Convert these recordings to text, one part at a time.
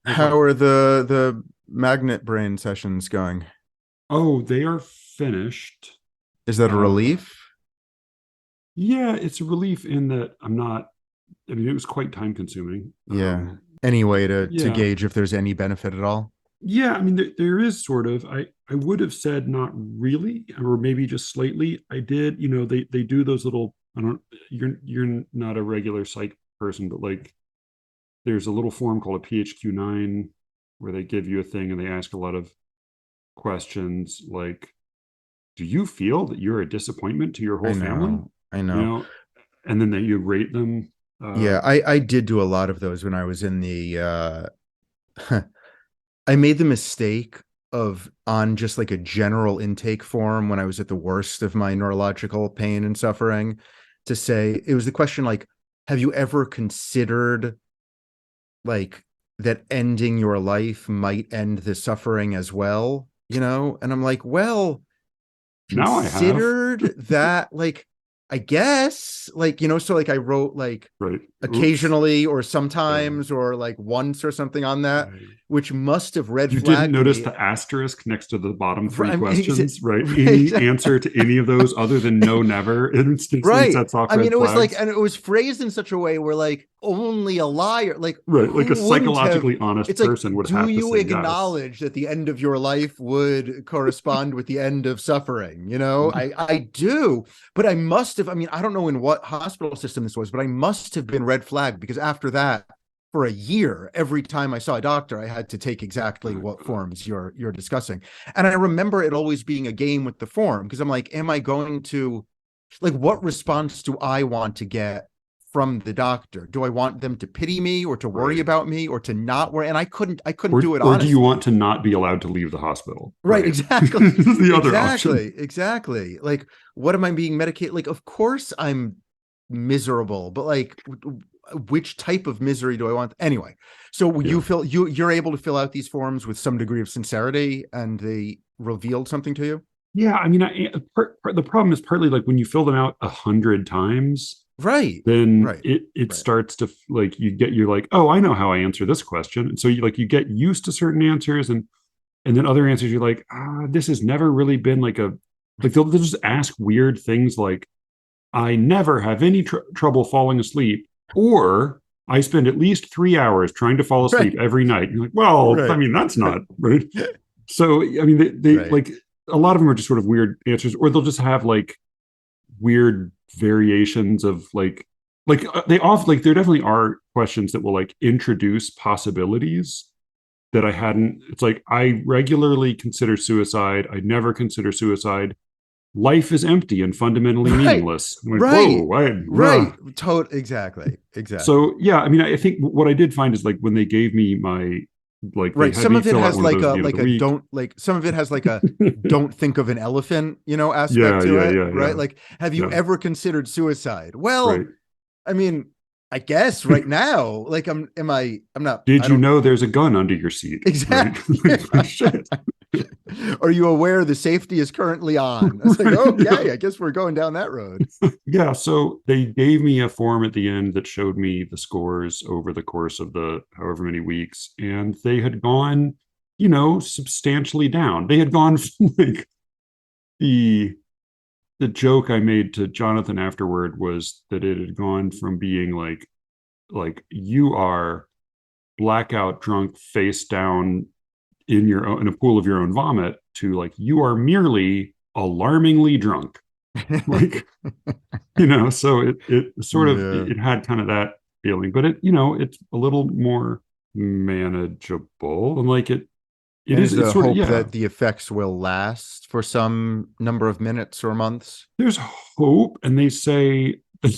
How's How life? are the magnet brain sessions going? Oh, they are finished. Is that a Uh, relief? yeah, it's a relief in that I'm not. I mean, it was quite time consuming. Yeah. Any way to Yeah, gauge if there's any benefit at all? yeah. I mean, there is sort of. I would have said not really, or maybe just slightly. I did. They do those little. I don't. You're not a regular psych person, but like there's a little form called a PHQ-9 where they give you a thing and they ask a lot of questions like, do you feel that you're a disappointment to your whole I family? know. I You know. know, and then that you rate them. Yeah, I did do a lot of those when I was in the I made the mistake of on just like a general intake form when I was at the worst of my neurological pain and suffering to say it was the question like, have you ever considered like that ending your life might end the suffering as well, and I'm like, well, Now I have. considered that, like, I guess, like, so like I wrote like Right. Oops. occasionally or Yeah. sometimes or like once or something on that, I, which must have red you didn't flagged notice me. the asterisk next to the bottom three I mean, is it questions, right? right? Any answer to any of those other than no, never instantly Right. sets off I mean, red it was like, flags. and it was phrased in such a way where, like, only a liar, like, Right. Like a who wouldn't have? psychologically honest It's like, person would do have to you say yes. acknowledge that the end of your life would correspond with the end of suffering? I do, but I must have. I mean, I don't know in what hospital system this was, but I must have been red flagged because after that, for a year, every time I saw a doctor, I had to take exactly Oh, what God. forms you're discussing. And I remember it always being a game with the form because I'm like, am I going to like what response do I want to get from the doctor? Do I want them to pity me or to worry Right. about me or to not worry? And I couldn't Or do it or do you want honestly. to not be allowed to leave the hospital? Right, Right. exactly. This is the other option. Exactly. Like, what am I being medicated? Like, of course I'm miserable, but like, which type of misery do I want? Anyway, so Yeah. you're able to fill out these forms with some degree of sincerity, and they revealed something to you, Yeah, I mean, the problem is partly like when you fill them out 100 times, right? then Right. it Right. starts to like you're like, oh, I know how I answer this question, and so you get used to certain answers, and then other answers you're like, this has never really been like a like they'll just ask weird things like, I never have any trouble falling asleep, or I spend at least 3 hours trying to fall asleep Right. every night. You're like, well, I Right. mean, that's not right. So, I mean, they Right. like a lot of them are just sort of weird answers, or they'll just have like weird variations of they often like there definitely are questions that will like introduce possibilities that I hadn't. It's like I regularly consider suicide. I never consider suicide. Life is empty and fundamentally Right. meaningless. I'm like, Right. whoa, Right. Exactly. so Exactly. yeah, I mean, I think what I did find is like when they gave me my like they Right. had Some me of it fill out has one of like those at a the end of like the a week. don't like some of it has like a don't think of an elephant, aspect Yeah, to yeah, it, yeah, right? yeah, Like, have you yeah. ever considered suicide? Well, Right. I mean, I guess right now, like Did I you don't know there's a gun under your seat? Right. exactly. Like, shit. Are you aware the safety is currently on? It's like, Right. Yeah. okay, I guess we're going down that road. Yeah. So they gave me a form at the end that showed me the scores over the course of the however many weeks, and they had gone, substantially down. They had gone from like the the joke I made to Jonathan afterward was that it had gone from being like you are blackout drunk face down in a pool of your own vomit to like you are merely alarmingly drunk. Like, so it sort of Yeah. it had kind of that feeling, but it's a little more manageable and like it And is is it's the sort of hope yeah. that the effects will last for some number of minutes or months? There's hope, and they say they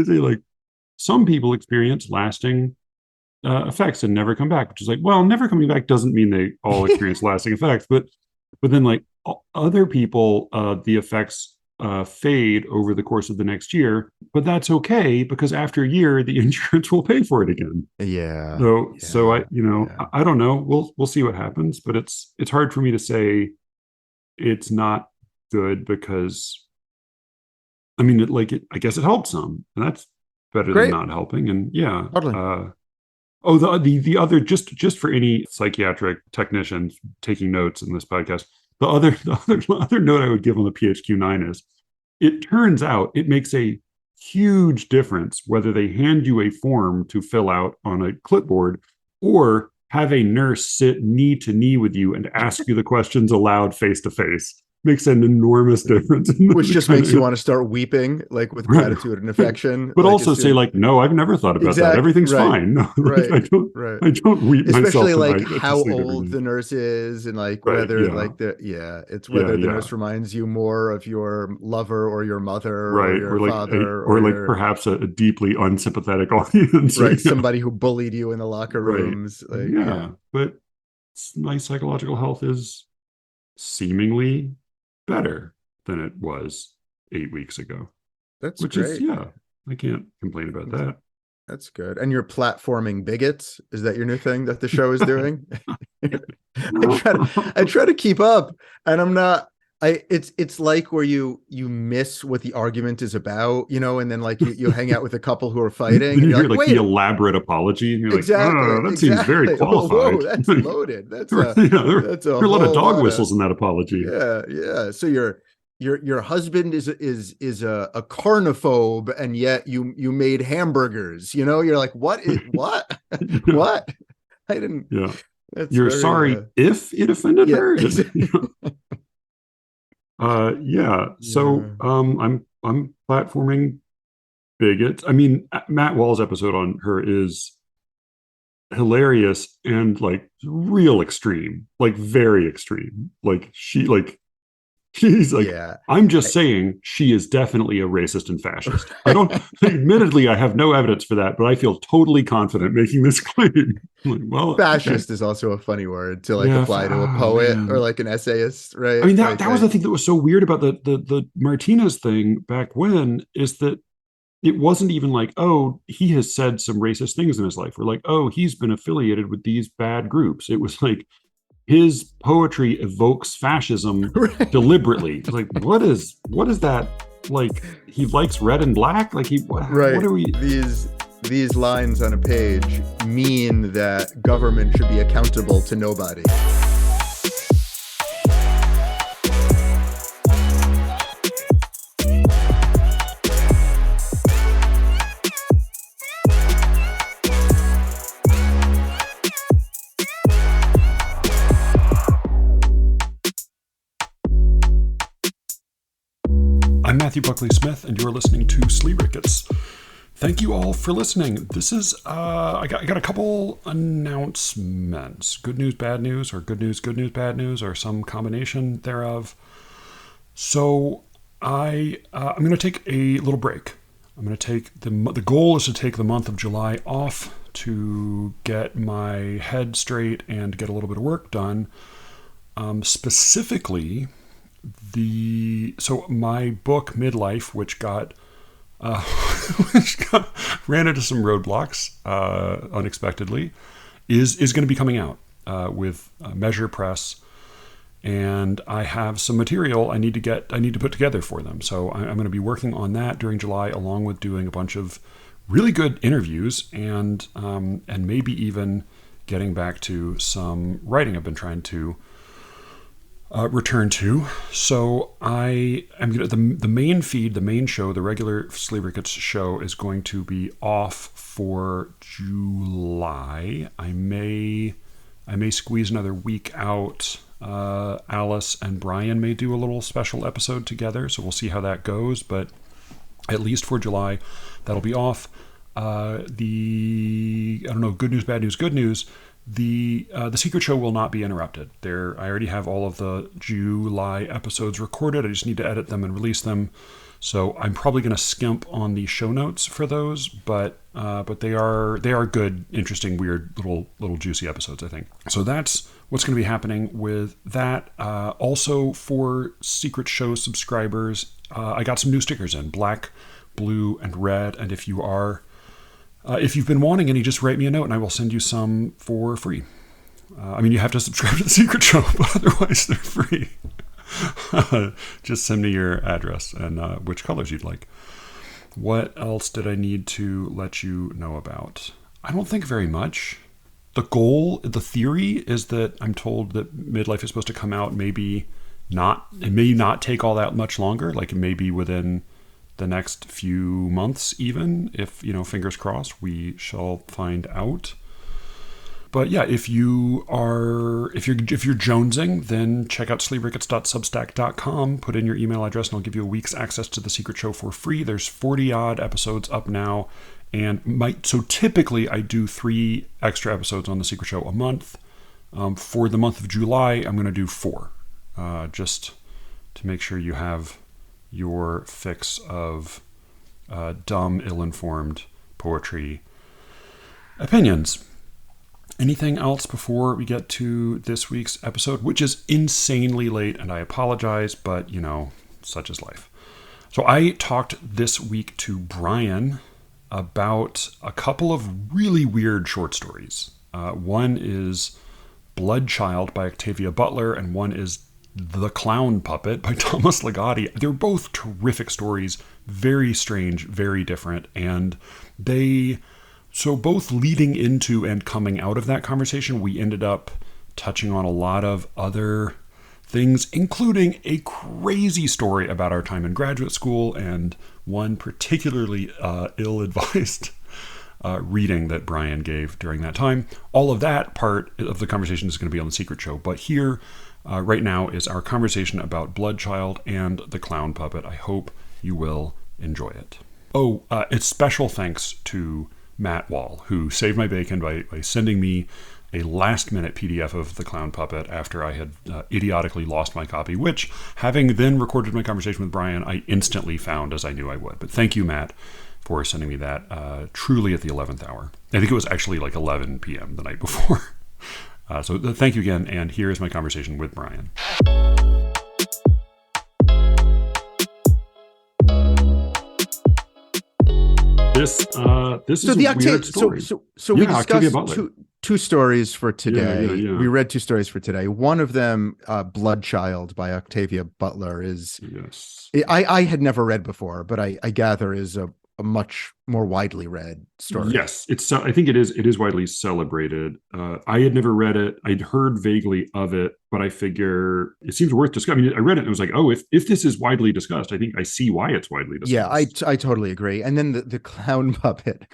say like some people experience lasting effects and never come back, which is like, well, never coming back doesn't mean they all experience lasting effects, but then like other people, the effects fade over the course of the next year, but that's okay because after a year, the insurance will pay for it again. Yeah. So I, Yeah. Yeah. I don't know. We'll see what happens, but it's hard for me to say it's not good because I mean, I guess it helped some, and that's better than Great. not helping. And yeah, Totally. Oh, the other, just for any psychiatric technicians taking notes in this podcast, the other note I would give on the PHQ-9 is, it turns out it makes a huge difference whether they hand you a form to fill out on a clipboard or have a nurse sit knee to knee with you and ask you the questions aloud face to face. Makes an enormous difference. Which just makes you want to start weeping, like with gratitude and affection. But like also say like, no, I've never thought about that. Everything's fine. No, like, right, I don't weep especially myself like how old the nurse is, and like whether like it's whether the nurse reminds you more of your lover or your mother or your father or like perhaps a deeply unsympathetic audience, right? Somebody who bullied you in the locker rooms. Like, but my psychological health is seemingly better than it was 8 weeks ago. That's great. I can't complain about that. That's good. And you're platforming bigots. Is that your new thing that the show is doing? I try to keep up, and I'm not. It's like where you miss what the argument is about, and then like you hang out with a couple who are fighting, and you're like the elaborate apology, and you're exactly, like, oh, that seems very qualified. Whoa, that's loaded. That's there are a lot of dog whistles in that apology. Yeah. So your husband is a carnophobe, and yet you made hamburgers. You're like, what? What? I didn't. Yeah. You're sorry if it offended her. So I'm platforming bigots. I mean, Matt Wall's episode on her is hilarious and like real extreme, like very extreme. Like she's like, I'm just saying she is definitely a racist and fascist. I don't, admittedly, I have no evidence for that, but I feel totally confident making this claim. Like, well, fascist is also a funny word to like apply to a poet or like an essayist, right? I mean, that was the thing that was so weird about the Martinez thing back when, is that it wasn't even like, oh, he has said some racist things in his life, or like, oh, he's been affiliated with these bad groups. It was like, his poetry evokes fascism deliberately. It's like, what is that? Like, he likes red and black? Like, what are we? These lines on a page mean that government should be accountable to nobody. I'm Matthew Buckley Smith, and you're listening to SLEERICKETS. Thank you all for listening. This is I got a couple announcements. Good news, bad news, or good news, bad news, or some combination thereof. So I'm going to take a little break. I'm going to take the goal is to take the month of July off to get my head straight and get a little bit of work done. Specifically, my book Midlife, which got ran into some roadblocks unexpectedly, is going to be coming out with Measure Press, and I have some material I need to put together for them. So I'm going to be working on that during July, along with doing a bunch of really good interviews and maybe even getting back to some writing I've been trying to return to. So I am going to, the main feed, the main show, the regular SLEERICKETS show is going to be off for July. I may squeeze another week out. Alice and Brian may do a little special episode together, so we'll see how that goes. But at least for July, that'll be off. Good news, bad news, good news. The Secret Show will not be interrupted. I already have all of the July episodes recorded. I just need to edit them and release them. So I'm probably going to skimp on the show notes for those, but they are good, interesting, weird little juicy episodes, I think. So that's what's going to be happening with that. Also for Secret Show subscribers, I got some new stickers in black, blue, and red. And if you've been wanting any, just write me a note and I will send you some for free. You have to subscribe to the Secret Show, but otherwise they're free. Just send me your address and which colors you'd like. What else did I need to let you know about? I don't think very much. The goal, the theory is that I'm told that midlife is supposed to come out maybe not, it may not take all that much longer. Like it may be within the next few months, even if, you know, fingers crossed, we shall find out. But yeah, if you're jonesing, then check out sleerickets.substack.com, put in your email address, and I'll give you a week's access to the secret show for free. There's 40 odd episodes up now. So typically I do 3 extra episodes on the secret show a month. For the month of July, I'm going to do 4, just to make sure you have your fix of dumb, ill-informed poetry opinions. Anything else before we get to this week's episode, which is insanely late, and I apologize, but, you know, such is life. So I talked this week to Brian about a couple of really weird short stories. One is Blood Child by Octavia Butler, and one is The Clown Puppet by Thomas Ligotti. They're both terrific stories, very strange, very different, and so both leading into and coming out of that conversation, we ended up touching on a lot of other things, including a crazy story about our time in graduate school and one particularly ill-advised reading that Brian gave during that time. All of that part of the conversation is going to be on the Secret Show, but here right now is our conversation about Blood Child and The Clown Puppet. I hope you will enjoy it. It's special thanks to Matt Wall, who saved my bacon by sending me a last-minute PDF of The Clown Puppet after I had idiotically lost my copy, which, having then recorded my conversation with Brian, I instantly found, as I knew I would. But thank you, Matt, for sending me that truly at the 11th hour. I think it was actually like 11 p.m. the night before. So thank you again, and here is my conversation with Brian. This is a weird story. So we discussed two stories for today. Yeah. We read 2 stories for today. One of them, Blood Child by Octavia Butler, is I had never read before, but I gather is a much more widely read story. Yes, I think it is widely celebrated. I had never read it. I'd heard vaguely of it, but I figure it seems worth discussing. I mean, I read it and I was like, oh, if this is widely discussed, I think I see why it's widely discussed. Yeah, I totally agree. And then the Clown Puppet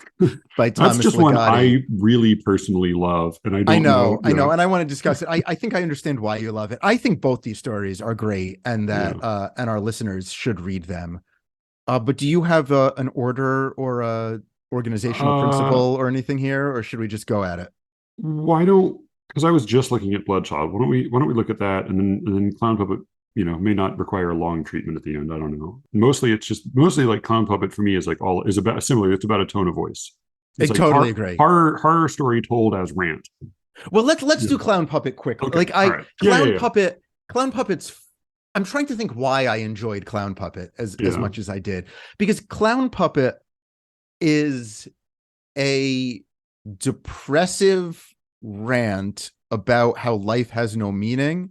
by Thomas That's just Ligotti. One I really personally love, and I know, and I want to discuss it. I think I understand why you love it. I think both these stories are great, and that and our listeners should read them. But do you have an order or a organizational principle or anything here, or should we just go at it? Because I was just looking at Blood Child. Why don't we look at that, and then Clown Puppet, may not require a long treatment at the end. I don't know. Mostly like Clown Puppet for me is about similar. It's about a tone of voice. It's totally agree. Horror story told as rant. Well, let's do Clown Puppet quickly. Okay. Clown Puppet's. I'm trying to think why I enjoyed Clown Puppet as much as I did, because Clown Puppet is a depressive rant about how life has no meaning.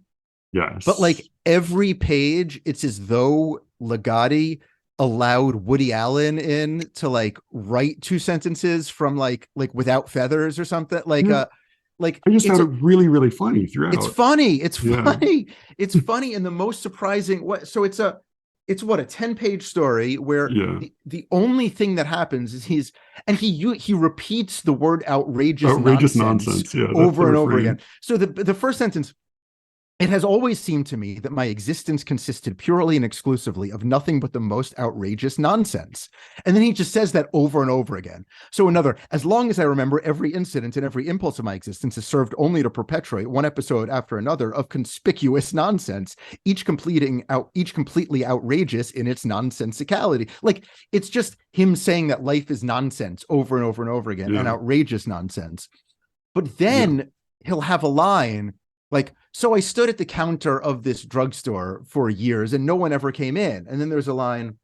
Yes. But like every page, it's as though Ligotti allowed Woody Allen in to like write 2 sentences from like without feathers or something. I just found it really, really funny throughout. It's funny. It's funny. And the most surprising so it's a 10-page story where the only thing that happens is he repeats the word outrageous nonsense over and over again. So the first sentence: it has always seemed to me that my existence consisted purely and exclusively of nothing but the most outrageous nonsense. And then he just says that over and over again. So as long as I remember, every incident and every impulse of my existence has served only to perpetuate one episode after another of conspicuous nonsense, each completely outrageous in its nonsensicality. Like, it's just him saying that life is nonsense over and over and over again, and outrageous nonsense. But then he'll have a line like, so I stood at the counter of this drugstore for years and no one ever came in. And then there's a line,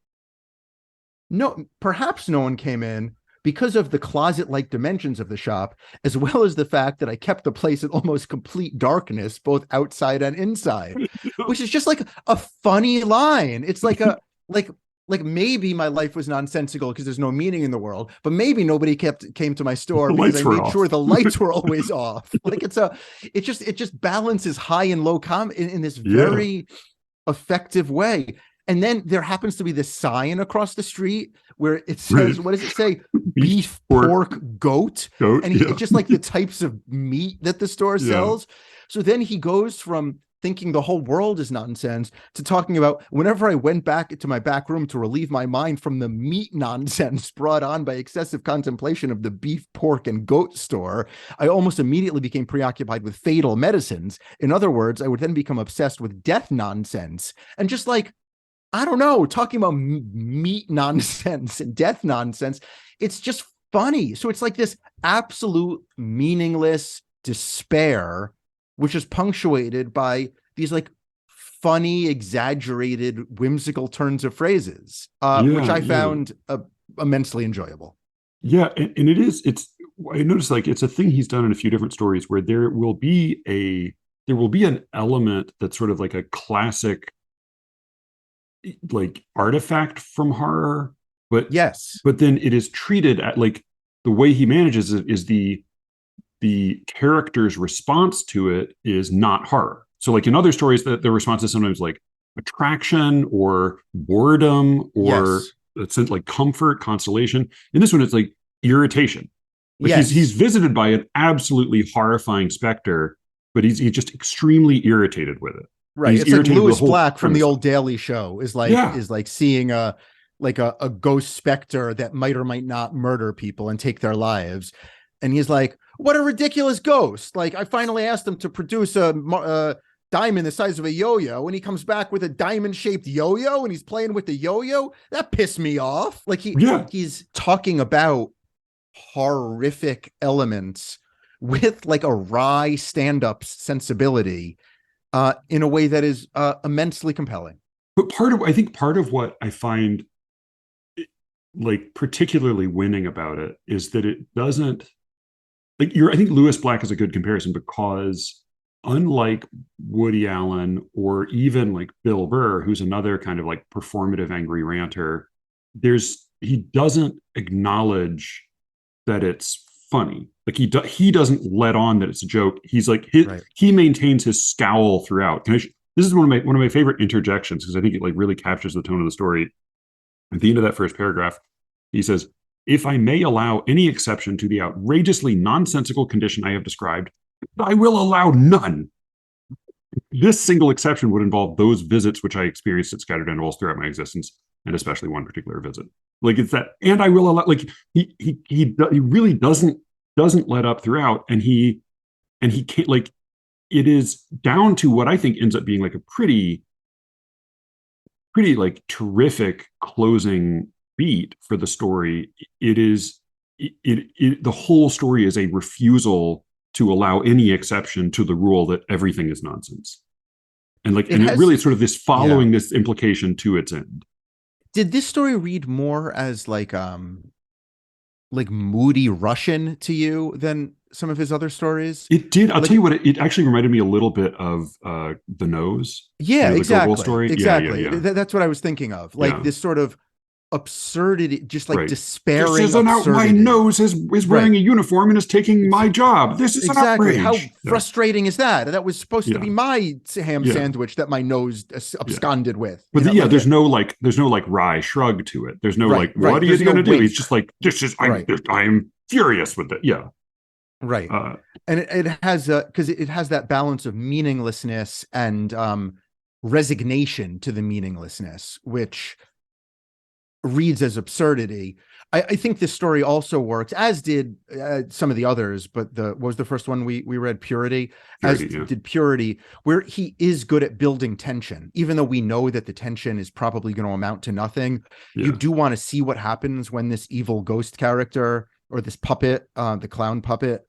no, perhaps no one came in because of the closet-like dimensions of the shop, as well as the fact that I kept the place in almost complete darkness, both outside and inside, which is just like a funny line. It's like like maybe my life was nonsensical because there's no meaning in the world, but maybe nobody came to my store The because lights I were made off. sure the lights were always off. Like it just balances high and low in this Yeah. very effective way. And then there happens to be this sign across the street where it Right. says, what does it say? Beef, Beef, pork, pork, goat. goat. And Yeah. it's just like the types of meat that the store Yeah. sells. So then he goes from thinking the whole world is nonsense to talking about whenever I went back into my back room to relieve my mind from the meat nonsense brought on by excessive contemplation of the beef, pork, and goat store, I almost immediately became preoccupied with fatal medicines. In other words, I would then become obsessed with death nonsense. And just like, I don't know, talking about meat nonsense and death nonsense, it's just funny. So it's like this absolute meaningless despair, which is punctuated by these like funny, exaggerated, whimsical turns of phrases, which Yeah. I Yeah. found immensely enjoyable. Yeah. And I noticed like it's a thing he's done in a few different stories where there will be an element that's sort of like a classic like artifact from horror, but Yes. then it is treated at like the way he manages it is the character's response to it is not horror. So like in other stories, that the response is sometimes like attraction or boredom or Yes. a sense like comfort, consolation. In this one, it's like irritation. Like he's Yes. visited by an absolutely horrifying specter, but he's just extremely irritated with it. And Right. he's It's like irritated with Louis the whole Black from the premise. old Daily Show Yeah. is like seeing a ghost specter that might or might not murder people and take their lives. And he's like, what a ridiculous ghost. Like I finally asked him to produce a diamond the size of a yo-yo, and he comes back with a diamond shaped yo-yo and he's playing with the yo-yo. That pissed me off. Like Yeah. he's talking about horrific elements with like a wry stand-up sensibility in a way that is immensely compelling. But I think part of what I find like particularly winning about it is that it doesn't like I think Lewis Black is a good comparison because unlike Woody Allen or even like Bill Burr, who's another kind of like performative angry ranter, he doesn't acknowledge that it's funny. Like he doesn't let on that it's a joke. He's like Right. he maintains his scowl throughout. This is one of my favorite interjections because I think it like really captures the tone of the story. At the end of that first paragraph, he says, "If I may allow any exception to the outrageously nonsensical condition I have described, I will allow none. This single exception would involve those visits which I experienced at scattered intervals throughout my existence, and especially one particular visit. Like it's that, and I will allow. Like he really doesn't let up throughout, and he can't like it is down to what I think ends up being like a pretty like terrific closing beat for the story. It is the whole story is a refusal to allow any exception to the rule that everything is nonsense. And like, It and it has, really sort of this yeah. following this implication to its end. Did this story read more as like moody Russian to you than some of his other stories? It did. I'll tell Like, you what, it actually reminded me a little bit of The Nose, yeah, the Gogol exactly, story. Yeah, yeah, exactly. yeah, That's what I was thinking of. Like yeah. this sort of absurdity, just like Right. This despairing isn't out. My absurdity. nose is wearing Right. a uniform and is taking my job. This is an Exactly. How outrage. Yeah, frustrating is that? That was supposed to yeah, be my ham yeah, sandwich that my nose yeah. absconded with. But You know, yeah, like there's no like wry shrug to it. There's no right, like, right. what are you There's no going to do? He's wink. just like, this is Right, I'm furious with it. Yeah, right. uh, And it has because it has that balance of meaninglessness and resignation to the meaninglessness, which reads as absurdity. I think this story also works, as did some of the others, but what was the first one we read? Purity, purity. Yeah, did Purity, where he is good at building tension, even though we know that the tension is probably going to amount to nothing. You yeah, do want to see what happens when this evil ghost character or this puppet, the clown puppet,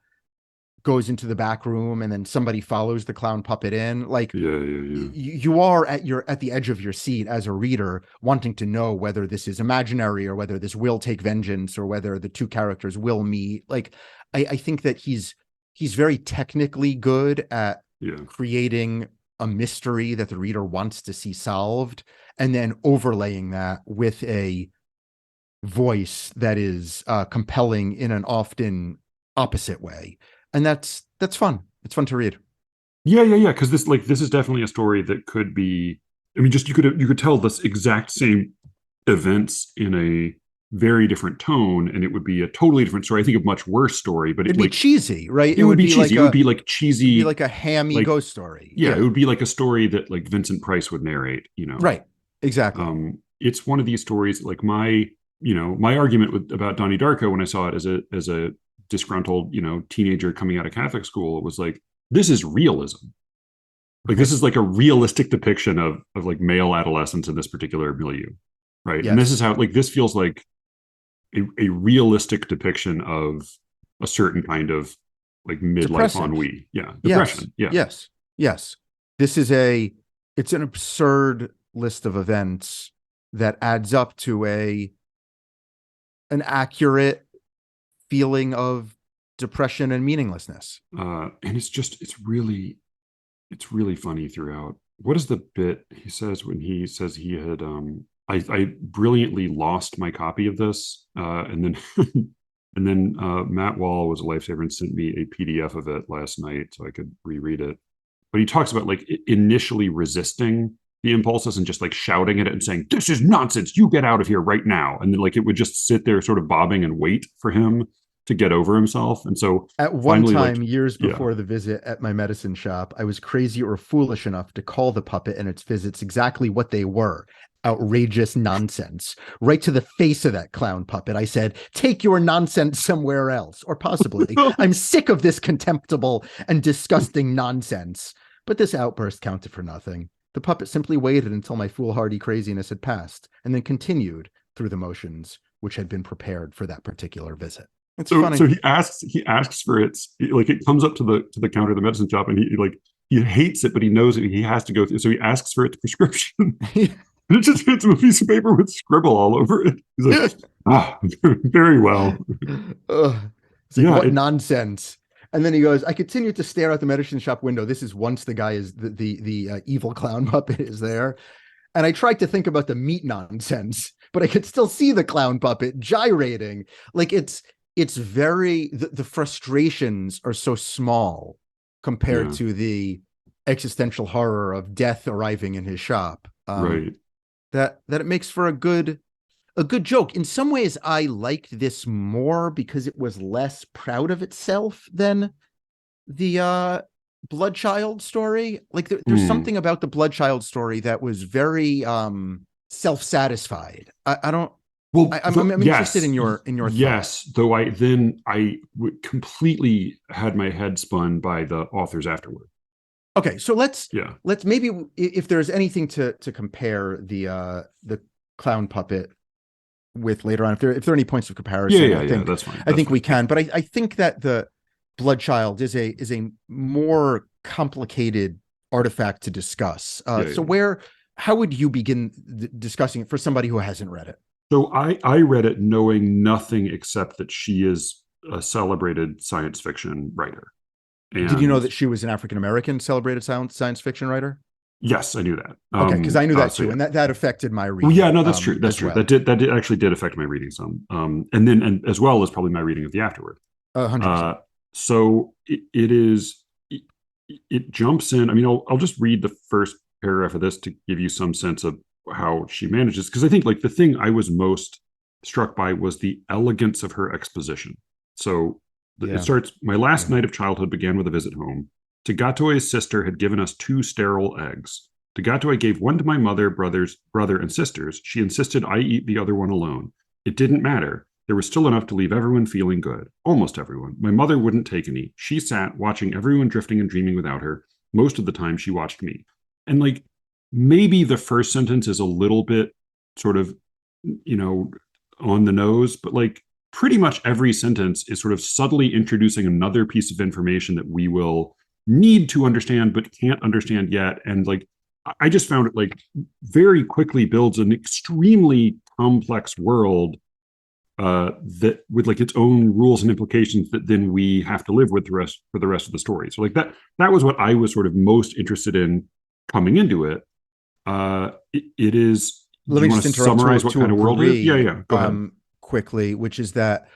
goes into the back room and then somebody follows the clown puppet in. Like yeah, yeah, yeah. you are at the edge of your seat as a reader, wanting to know whether this is imaginary or whether this will take vengeance or whether the two characters will meet. Like I think that he's very technically good at Yeah. creating a mystery that the reader wants to see solved, and then overlaying that with a voice that is compelling in an often opposite way. And that's fun. It's fun to read. Yeah. Because this is definitely a story that could be. I mean, just you could tell this exact same events in a very different tone, and it would be a totally different story. I think a much worse story, but It'd be cheesy, right? It would be cheesy. It would be like cheesy. It'd be like a hammy like, ghost story. Yeah, it would be like a story that like Vincent Price would narrate. Right. Exactly. It's one of these stories. Like my argument about Donnie Darko when I saw it as a disgruntled teenager coming out of Catholic school was like, this is realism. Like this is like a realistic depiction of like male adolescence in this particular milieu, right? Yes. And this is how like this feels like a realistic depiction of a certain kind of like midlife ennui. Yeah, depression. Yes. This is it's an absurd list of events that adds up to an accurate feeling of depression and meaninglessness. And it's really funny throughout. What is the bit he says when he says he had I brilliantly lost my copy of this and then Matt Wall was a lifesaver and sent me a PDF of it last night so I could reread it. But he talks about like initially resisting the impulses and just like shouting at it and saying, "This is nonsense, you get out of here right now." And then like it would just sit there sort of bobbing and wait for him to get over himself. And so at one time, years before the visit at my medicine shop, I was crazy or foolish enough to call the puppet and its visits exactly what they were: outrageous nonsense. Right to the face of that clown puppet, I said, "Take your nonsense somewhere else," or possibly, "I'm sick of this contemptible and disgusting nonsense." But this outburst counted for nothing. The puppet simply waited until my foolhardy craziness had passed, and then continued through the motions which had been prepared for that particular visit. It's funny. So he asks for it. Like it comes up to the counter of the medicine shop, and he hates it, but he knows that he has to go through. So he asks for its prescription. And it just hits him a piece of paper with scribble all over it. He's like, very well. It's like, what nonsense. And then he goes, I continued to stare out the medicine shop window. This is once the guy is the evil clown puppet is there. And I tried to think about the meat nonsense, but I could still see the clown puppet gyrating. Like it's very, the frustrations are so small compared to the existential horror of death arriving in his shop. Right. That it makes for a good joke. In some ways, I liked this more because it was less proud of itself than the Bloodchild story. Like there's something about the Bloodchild story that was very self-satisfied. I don't. Well, I'm interested in your yes, thoughts. Though I completely had my head spun by the authors afterward. Okay, so let's maybe if there's anything to compare the clown puppet with later on, if there are any points of comparison, I think, that's fine. I think we can. But I think that the Bloodchild is a more complicated artifact to discuss. How would you begin discussing it for somebody who hasn't read it? So I read it knowing nothing except that she is a celebrated science fiction writer. And did you know that she was an African-American celebrated science fiction writer? Yes, I knew that. Okay, because I knew that too, and that affected my reading. Well, yeah, no, that's true. That's true. Well. That actually did affect my reading some, and as well as probably my reading of the afterward. 100%. So it jumps in. I mean, I'll just read the first paragraph of this to give you some sense of how she manages, because I think like the thing I was most struck by was the elegance of her exposition. So it starts, my last night of childhood began with a visit home. Tagatoe's sister had given us 2 sterile eggs. Tagatoe gave one to my mother, brother, and sisters. She insisted I eat the other one alone. It didn't matter. There was still enough to leave everyone feeling good. Almost everyone. My mother wouldn't take any. She sat, watching everyone drifting and dreaming without her. Most of the time, she watched me. And like, maybe the first sentence is a little bit sort of, on the nose, but like, pretty much every sentence is sort of subtly introducing another piece of information that we will need to understand but can't understand yet. And like I just found it like very quickly builds an extremely complex world that with like its own rules and implications that then we have to live with for the rest of the story. So like that was what I was sort of most interested in coming into it, it is. Let Do me you want just to interrupt summarize what to kind of world it is? Yeah, agree yeah. Go ahead. quickly, which is that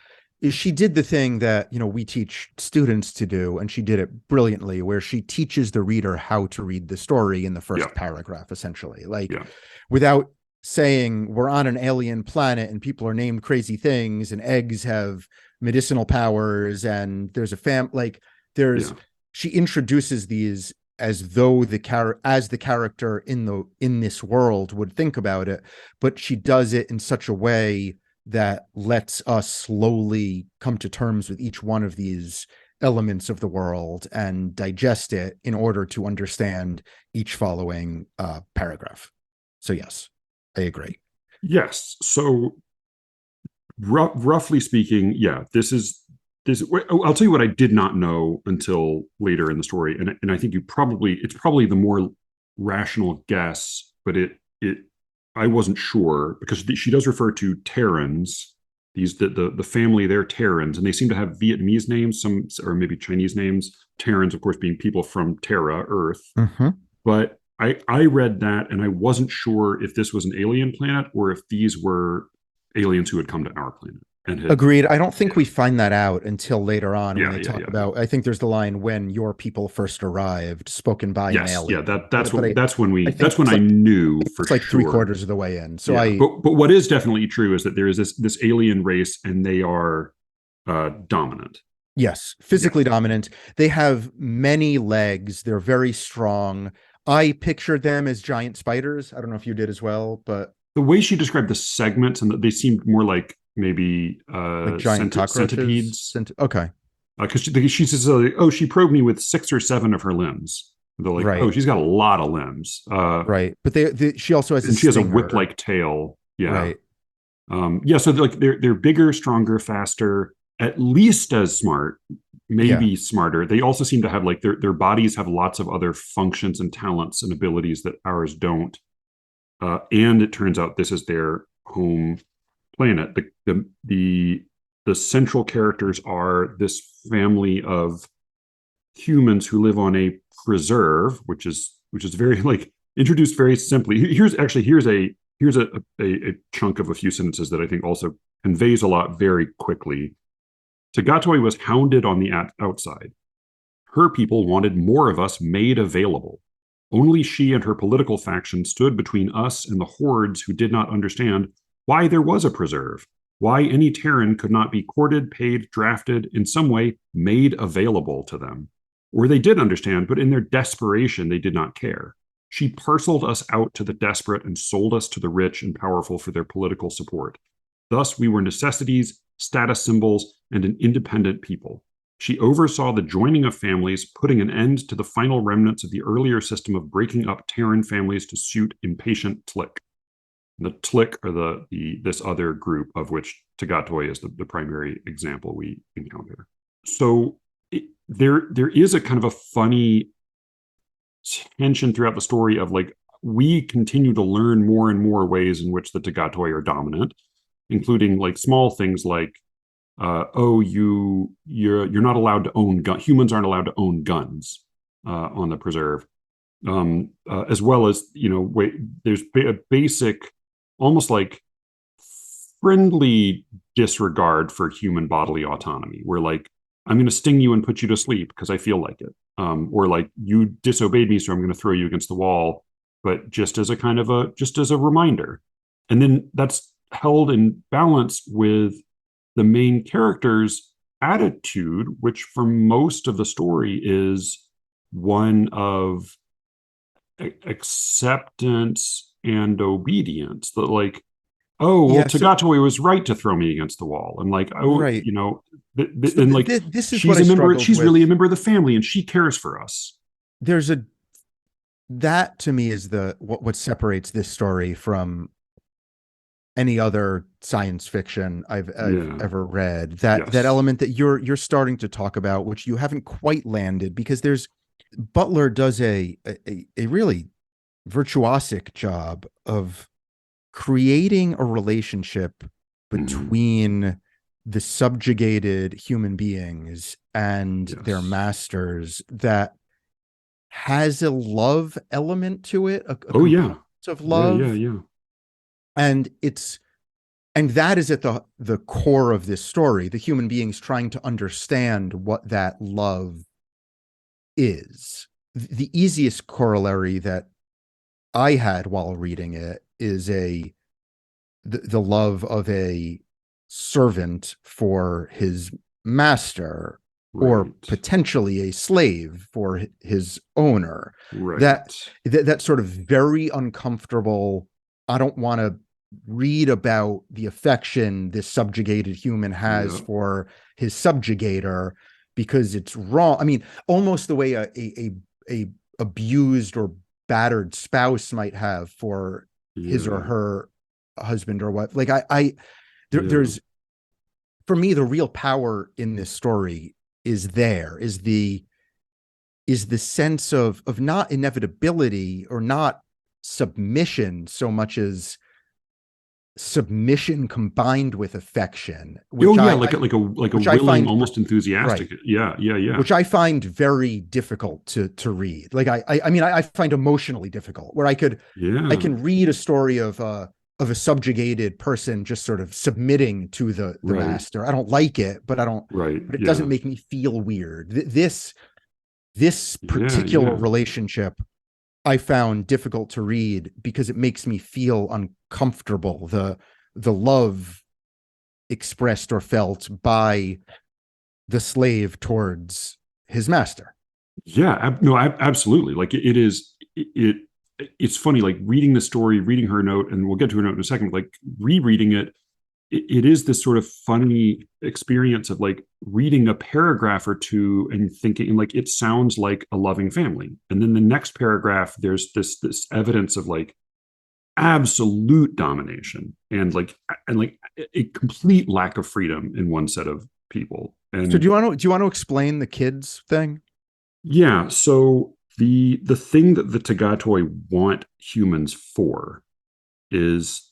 she did the thing that, you know, we teach students to do, and she did it brilliantly, where she teaches the reader how to read the story in the Yeah, first paragraph, essentially. Like, yeah, without saying we're on an alien planet and people are named crazy things and eggs have medicinal powers and there's a like there's yeah. she introduces these as though the character in this world would think about it, but she does it in such a way that lets us slowly come to terms with each one of these elements of the world and digest it in order to understand each following paragraph. So yes, I agree. Yes. So roughly speaking, yeah, this is this. I'll tell you what I did not know until later in the story, and I think it's probably the more rational guess, but it I wasn't sure because she does refer to Terrans. The family, they're Terrans, and they seem to have Vietnamese names, some or maybe Chinese names. Terrans, of course, being people from Terra, Earth. Mm-hmm. But I read that and I wasn't sure if this was an alien planet or if these were aliens who had come to our planet and had. Agreed. I don't think Yeah, we find that out until later on when yeah, they yeah, talk yeah. about. I think there's the line "when your people first arrived," spoken by an Yes, yeah. alien. That's But what I think that's when I knew for it's like three sure. quarters of the way in. So Yeah, I but what is definitely true is that there is this alien race and they are dominant. yes, Yeah, physically dominant. They have many legs. They're very strong. I pictured them as giant spiders. I don't know if you did as well, but the way she described the segments and that they seemed more like maybe like giant cockroaches. centipedes Okay, because she says, "Oh, she probed me with 6 or 7 of her limbs." They're like, "Oh, right, she's got a lot of limbs," right. But she also has a and she has a stinger. whip-like tail. Yeah, Right. yeah. So they're bigger, stronger, faster, at least as smart, Yeah. maybe smarter. They also seem to have like their bodies have lots of other functions and talents and abilities that ours don't. And it turns out this is their home planet. The central characters are this family of humans who live on a preserve, which is very like introduced very simply. Here's a chunk of a few sentences that I think also conveys a lot very quickly. Tagatoi was hounded on the outside. Her people wanted more of us made available. Only she and her political faction stood between us and the hordes who did not understand why there was a preserve, why any Terran could not be courted, paid, drafted, in some way made available to them. Or they did understand, but in their desperation, they did not care. She parceled us out to the desperate and sold us to the rich and powerful for their political support. Thus, we were necessities, status symbols, and an independent people. She oversaw the joining of families, putting an end to the final remnants of the earlier system of breaking up Terran families to suit impatient Tlick. The Tlick are this other group of which Tagatoi is the primary example we encounter. So there is a kind of a funny tension throughout the story of like we continue to learn more and more ways in which the Tagatoi are dominant, including like small things like oh you're not allowed to own humans aren't allowed to own guns on the preserve, as well as there's a basic almost like friendly disregard for human bodily autonomy where like I'm going to sting you and put you to sleep because I feel like it, or like you disobeyed me so I'm going to throw you against the wall, but just as a kind of just as a reminder. And then that's held in balance with the main character's attitude, which for most of the story is one of acceptance and obedience. That like, oh well, Yeah. So Tagatoi was right to throw me against the wall, and like, oh, right. So and like this is what she's I a member. struggled She's with. really a member of the family, and she cares for us. There's a that to me is the what separates this story from any other science fiction I've Yeah. ever read. That Yes. element that you're starting to talk about, which you haven't quite landed, because there's Butler does a really virtuosic job of creating a relationship Mm-hmm. between the subjugated human beings and their Yes. masters that has a love element to it, a Oh yeah. component of Yeah, yeah, love. yeah. And that is at the core of this story, the human beings trying to understand what that love is. The easiest corollary that I had while reading it is the love of a servant for his master, or Right. potentially a slave for his owner. That Right. that sort of very uncomfortable. I don't want to read about the affection this subjugated human has Yeah. for his subjugator because it's wrong. I mean, almost the way a abused or battered spouse might have for his or Yeah. her husband or what. Like I Yeah. there's, for me, the real power in this story is the sense of not inevitability or not submission so much as submission combined with affection, Oh which yeah, I, like I a which I willing, find almost enthusiastic. right, Yeah, yeah, yeah. which I find very difficult to read. Like I mean, I find emotionally difficult, where I Yeah. can read a story of a subjugated person just sort of submitting to the Right. master. I don't like it, but I don't. Right. But it doesn't Yeah. make me feel weird. This Yeah. particular Yeah. relationship I found difficult to read because it makes me feel uncomfortable. The love expressed or felt by the slave towards his master. Yeah. No, absolutely. Like it is, it's funny, like reading the story, reading her note, and we'll get to her note in a second, like rereading it, it is this sort of funny experience of like reading a paragraph or two and thinking like it sounds like a loving family, and then the next paragraph there's this evidence of like absolute domination and like a complete lack of freedom in one set of people. So And do you want to explain the kids thing? yeah, so the thing that the Tagatoi want humans for is,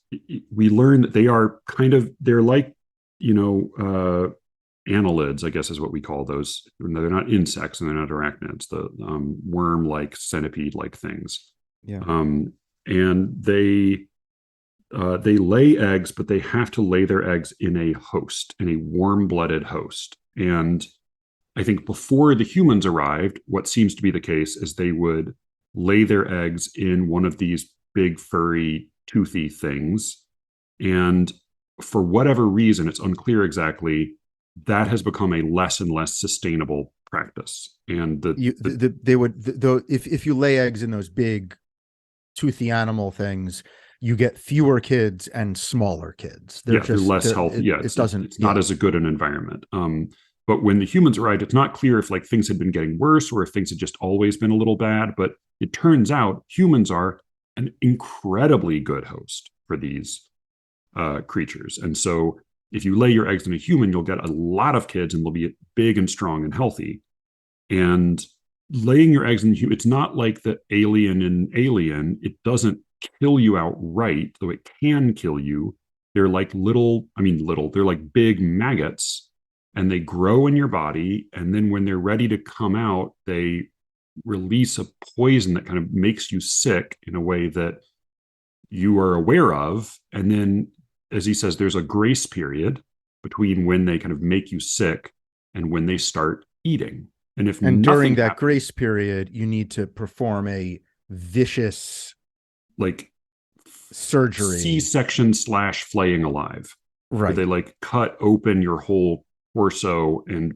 we learn that they are kind of, they're like, you know, annelids, I guess is what we call those. They're not insects and they're not arachnids, the worm-like, centipede-like things. Yeah. Um, and they lay eggs, but they have to lay their eggs in a host, in a warm-blooded host. And I think before the humans arrived, what seems to be the case is they would lay their eggs in one of these big, furry, toothy things. And for whatever reason, it's unclear exactly, that has become a less and less sustainable practice. And They would, though, if you lay eggs in those big toothy animal things, you get fewer kids and smaller kids. They're yeah, they're just less healthy. Yeah, it doesn't, it's not yeah. as a good an environment. But when the humans arrived, it's not clear if like things had been getting worse or if things had just always been a little bad. But it turns out humans are an incredibly good host for these creatures. And so if you lay your eggs in a human, you'll get a lot of kids and they'll be big and strong and healthy. And laying your eggs in the human, it's not like the alien in Alien. It doesn't kill you outright, though it can kill you. They're like they're like big maggots, and they grow in your body. And then when they're ready to come out, they release a poison that kind of makes you sick in a way that you are aware of. And then, as he says, there's a grace period between when they kind of make you sick and when they start eating. And if And during nothing that happens, grace period, you need to perform a vicious like surgery. C-section slash flaying alive, where they Right. like cut open your whole torso and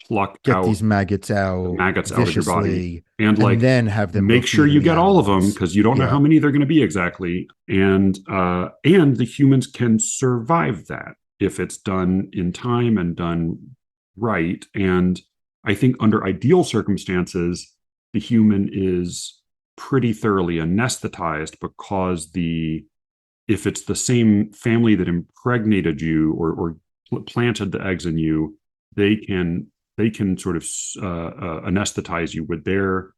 pluck Get out these maggots the out maggots out of your body, viciously, and and like then have them go make sure feed to you the get all of them animals. because you don't know how Yeah. many they're going to be exactly. And the humans can survive that if it's done in time and done right. And I think under ideal circumstances, the human is pretty thoroughly anesthetized, because the if it's the same family that impregnated you or planted the eggs in you, they can sort of anesthetize you with their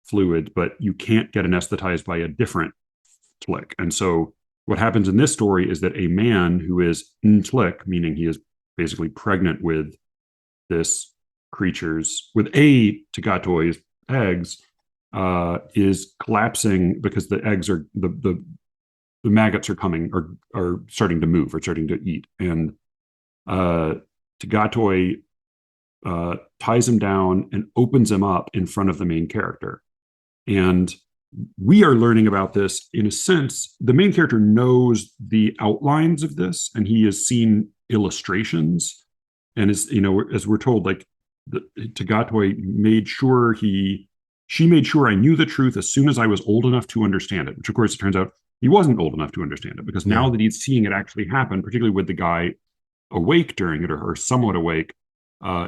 fluid, but you can't get anesthetized by a different Tlick. And so what happens in this story is that a man who is Tlick, meaning he is basically pregnant with this creature's with a Tagatoi's eggs, is collapsing because the eggs are the maggots are coming are starting to move or starting to eat, and Tagatoi ties him down and opens him up in front of the main character. And we are learning about this in a sense. The main character knows the outlines of this, and he has seen illustrations, and is, you know, as we're told, like Tagatoi made sure she made sure I knew the truth as soon as I was old enough to understand it, which of course it turns out he wasn't old enough to understand it, because now that he's seeing it actually happen, particularly with the guy awake during it, or somewhat awake,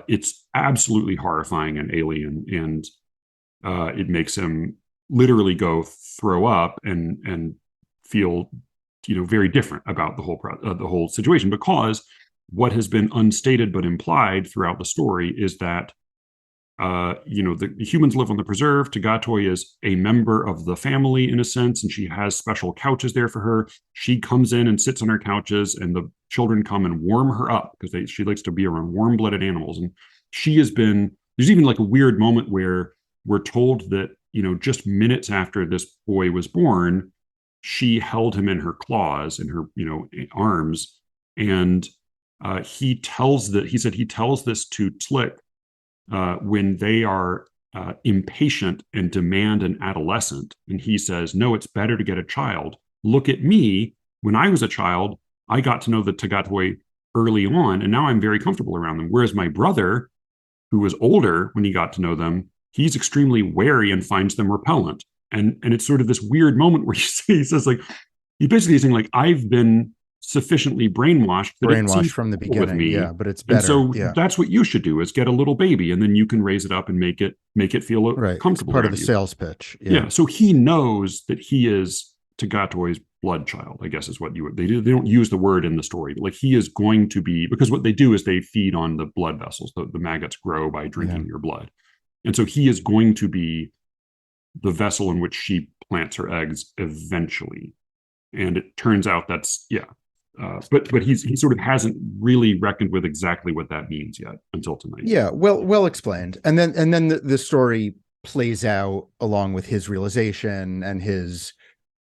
it's absolutely horrifying and alien, and it makes him literally go throw up and feel, you know, very different about the whole situation, because what has been unstated but implied throughout the story is that you know, the humans live on the preserve. Tagatoi is a member of the family in a sense, and she has special couches there for her. She comes in and sits on her couches, and the children come and warm her up because she likes to be around warm-blooded animals. And she has been, there's even like a weird moment where we're told that, you know, just minutes after this boy was born, she held him in her claws, in her, you know, arms, and he tells this to Tlick when they are impatient and demand an adolescent. And he says, no, it's better to get a child. Look at me. When I was a child, I got to know the Tagatoi early on, and now I'm very comfortable around them. Whereas my brother, who was older when he got to know them, he's extremely wary and finds them repellent. And it's sort of this weird moment where he says, like, he basically is saying, like, I've been sufficiently brainwashed from the beginning with me, but it's better. And so that's what you should do, is get a little baby, and then you can raise it up and make it feel comfortable. It's part of the sales pitch. So he knows that he is Tagatoi's blood child, I guess is what they do. They don't use the word in the story, but like, he is going to be, because what they do is they feed on the blood vessels. The maggots grow by drinking your blood, and so he is going to be the vessel in which she plants her eggs eventually. And it turns out that's but he sort of hasn't really reckoned with exactly what that means yet until tonight. Well explained. And then the story plays out along with his realization and his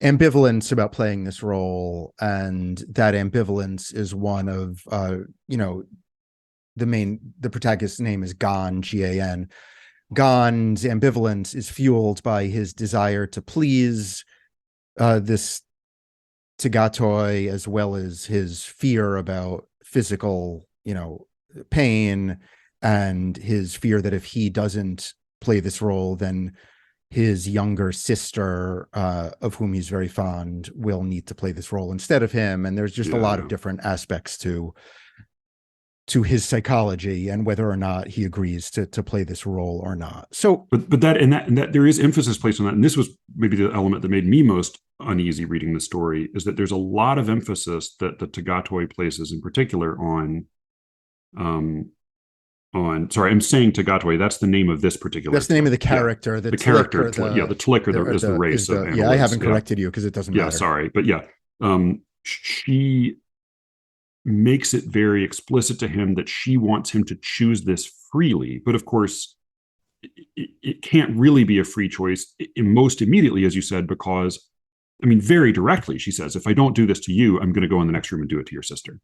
ambivalence about playing this role, and that ambivalence is one of you know, the protagonist's name is Gan, Gan. Gan's ambivalence is fueled by his desire to please this Tagatoi, as well as his fear about physical, you know, pain, and his fear that if he doesn't play this role, then his younger sister, of whom he's very fond, will need to play this role instead of him. And there's just a lot of different aspects to his psychology and whether or not he agrees to play this role or not. So, but that there is emphasis placed on that. And this was maybe the element that made me most uneasy reading the story, is that there's a lot of emphasis that the Tagatoi places in particular on, sorry, I'm saying Tagatoi, that's the name of this particular. That's the name of the character. The character, the Tlick is the race of animals. I haven't corrected you because it doesn't matter. Sorry. But she makes it very explicit to him that she wants him to choose this freely. But of course, it can't really be a free choice most immediately, as you said, because, I mean, very directly, she says, if I don't do this to you, I'm going to go in the next room and do it to your sister.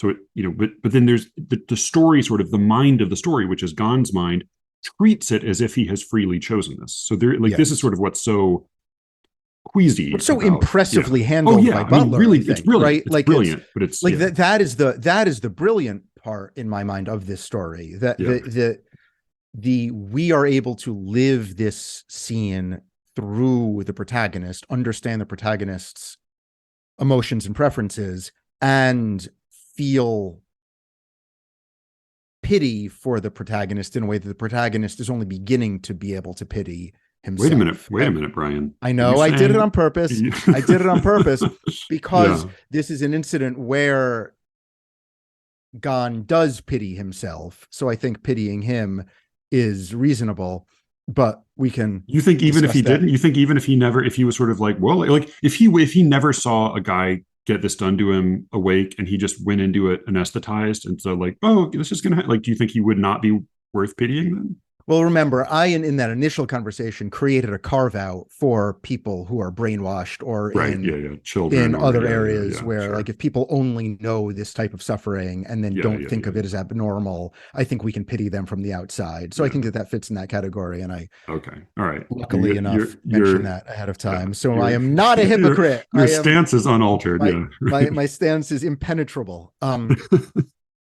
So, you know, but then there's the story, sort of the mind of the story, which is Gan's mind, treats it as if he has freely chosen this. So there, like, this is sort of what's so queasy. It's so impressively handled by Butler. I mean, really, it's brilliant. Right? It's brilliant, but it's like that is the brilliant part in my mind of this story. That we are able to live this scene through the protagonist, understand the protagonist's emotions and preferences, and feel pity for the protagonist in a way that the protagonist is only beginning to be able to pity himself. Wait a minute, Brian. I know I did it on purpose. I did it on purpose because this is an incident where Gan does pity himself. So I think pitying him is reasonable, but we can. You think even if he didn't, you think even if he was sort of like, well, like if he never saw a guy get this done to him awake and he just went into it anesthetized, and so like, oh, this is gonna like, do you think he would not be worth pitying then? Well, remember, in that initial conversation, created a carve out for people who are brainwashed or Right. Yeah. in Yeah. Children or other yeah. Yeah. areas Yeah. where, like, Sure. if people only know this type of suffering and then Yeah. don't Yeah. think Yeah. of it as abnormal, I think we can pity them from the outside. So I Yeah. think that that fits in that category. And I, Okay. All right. luckily enough, mentioned that ahead of yeah, time. So I your am not a hypocrite. your stance is unaltered. My Yeah. Right. my stance is impenetrable.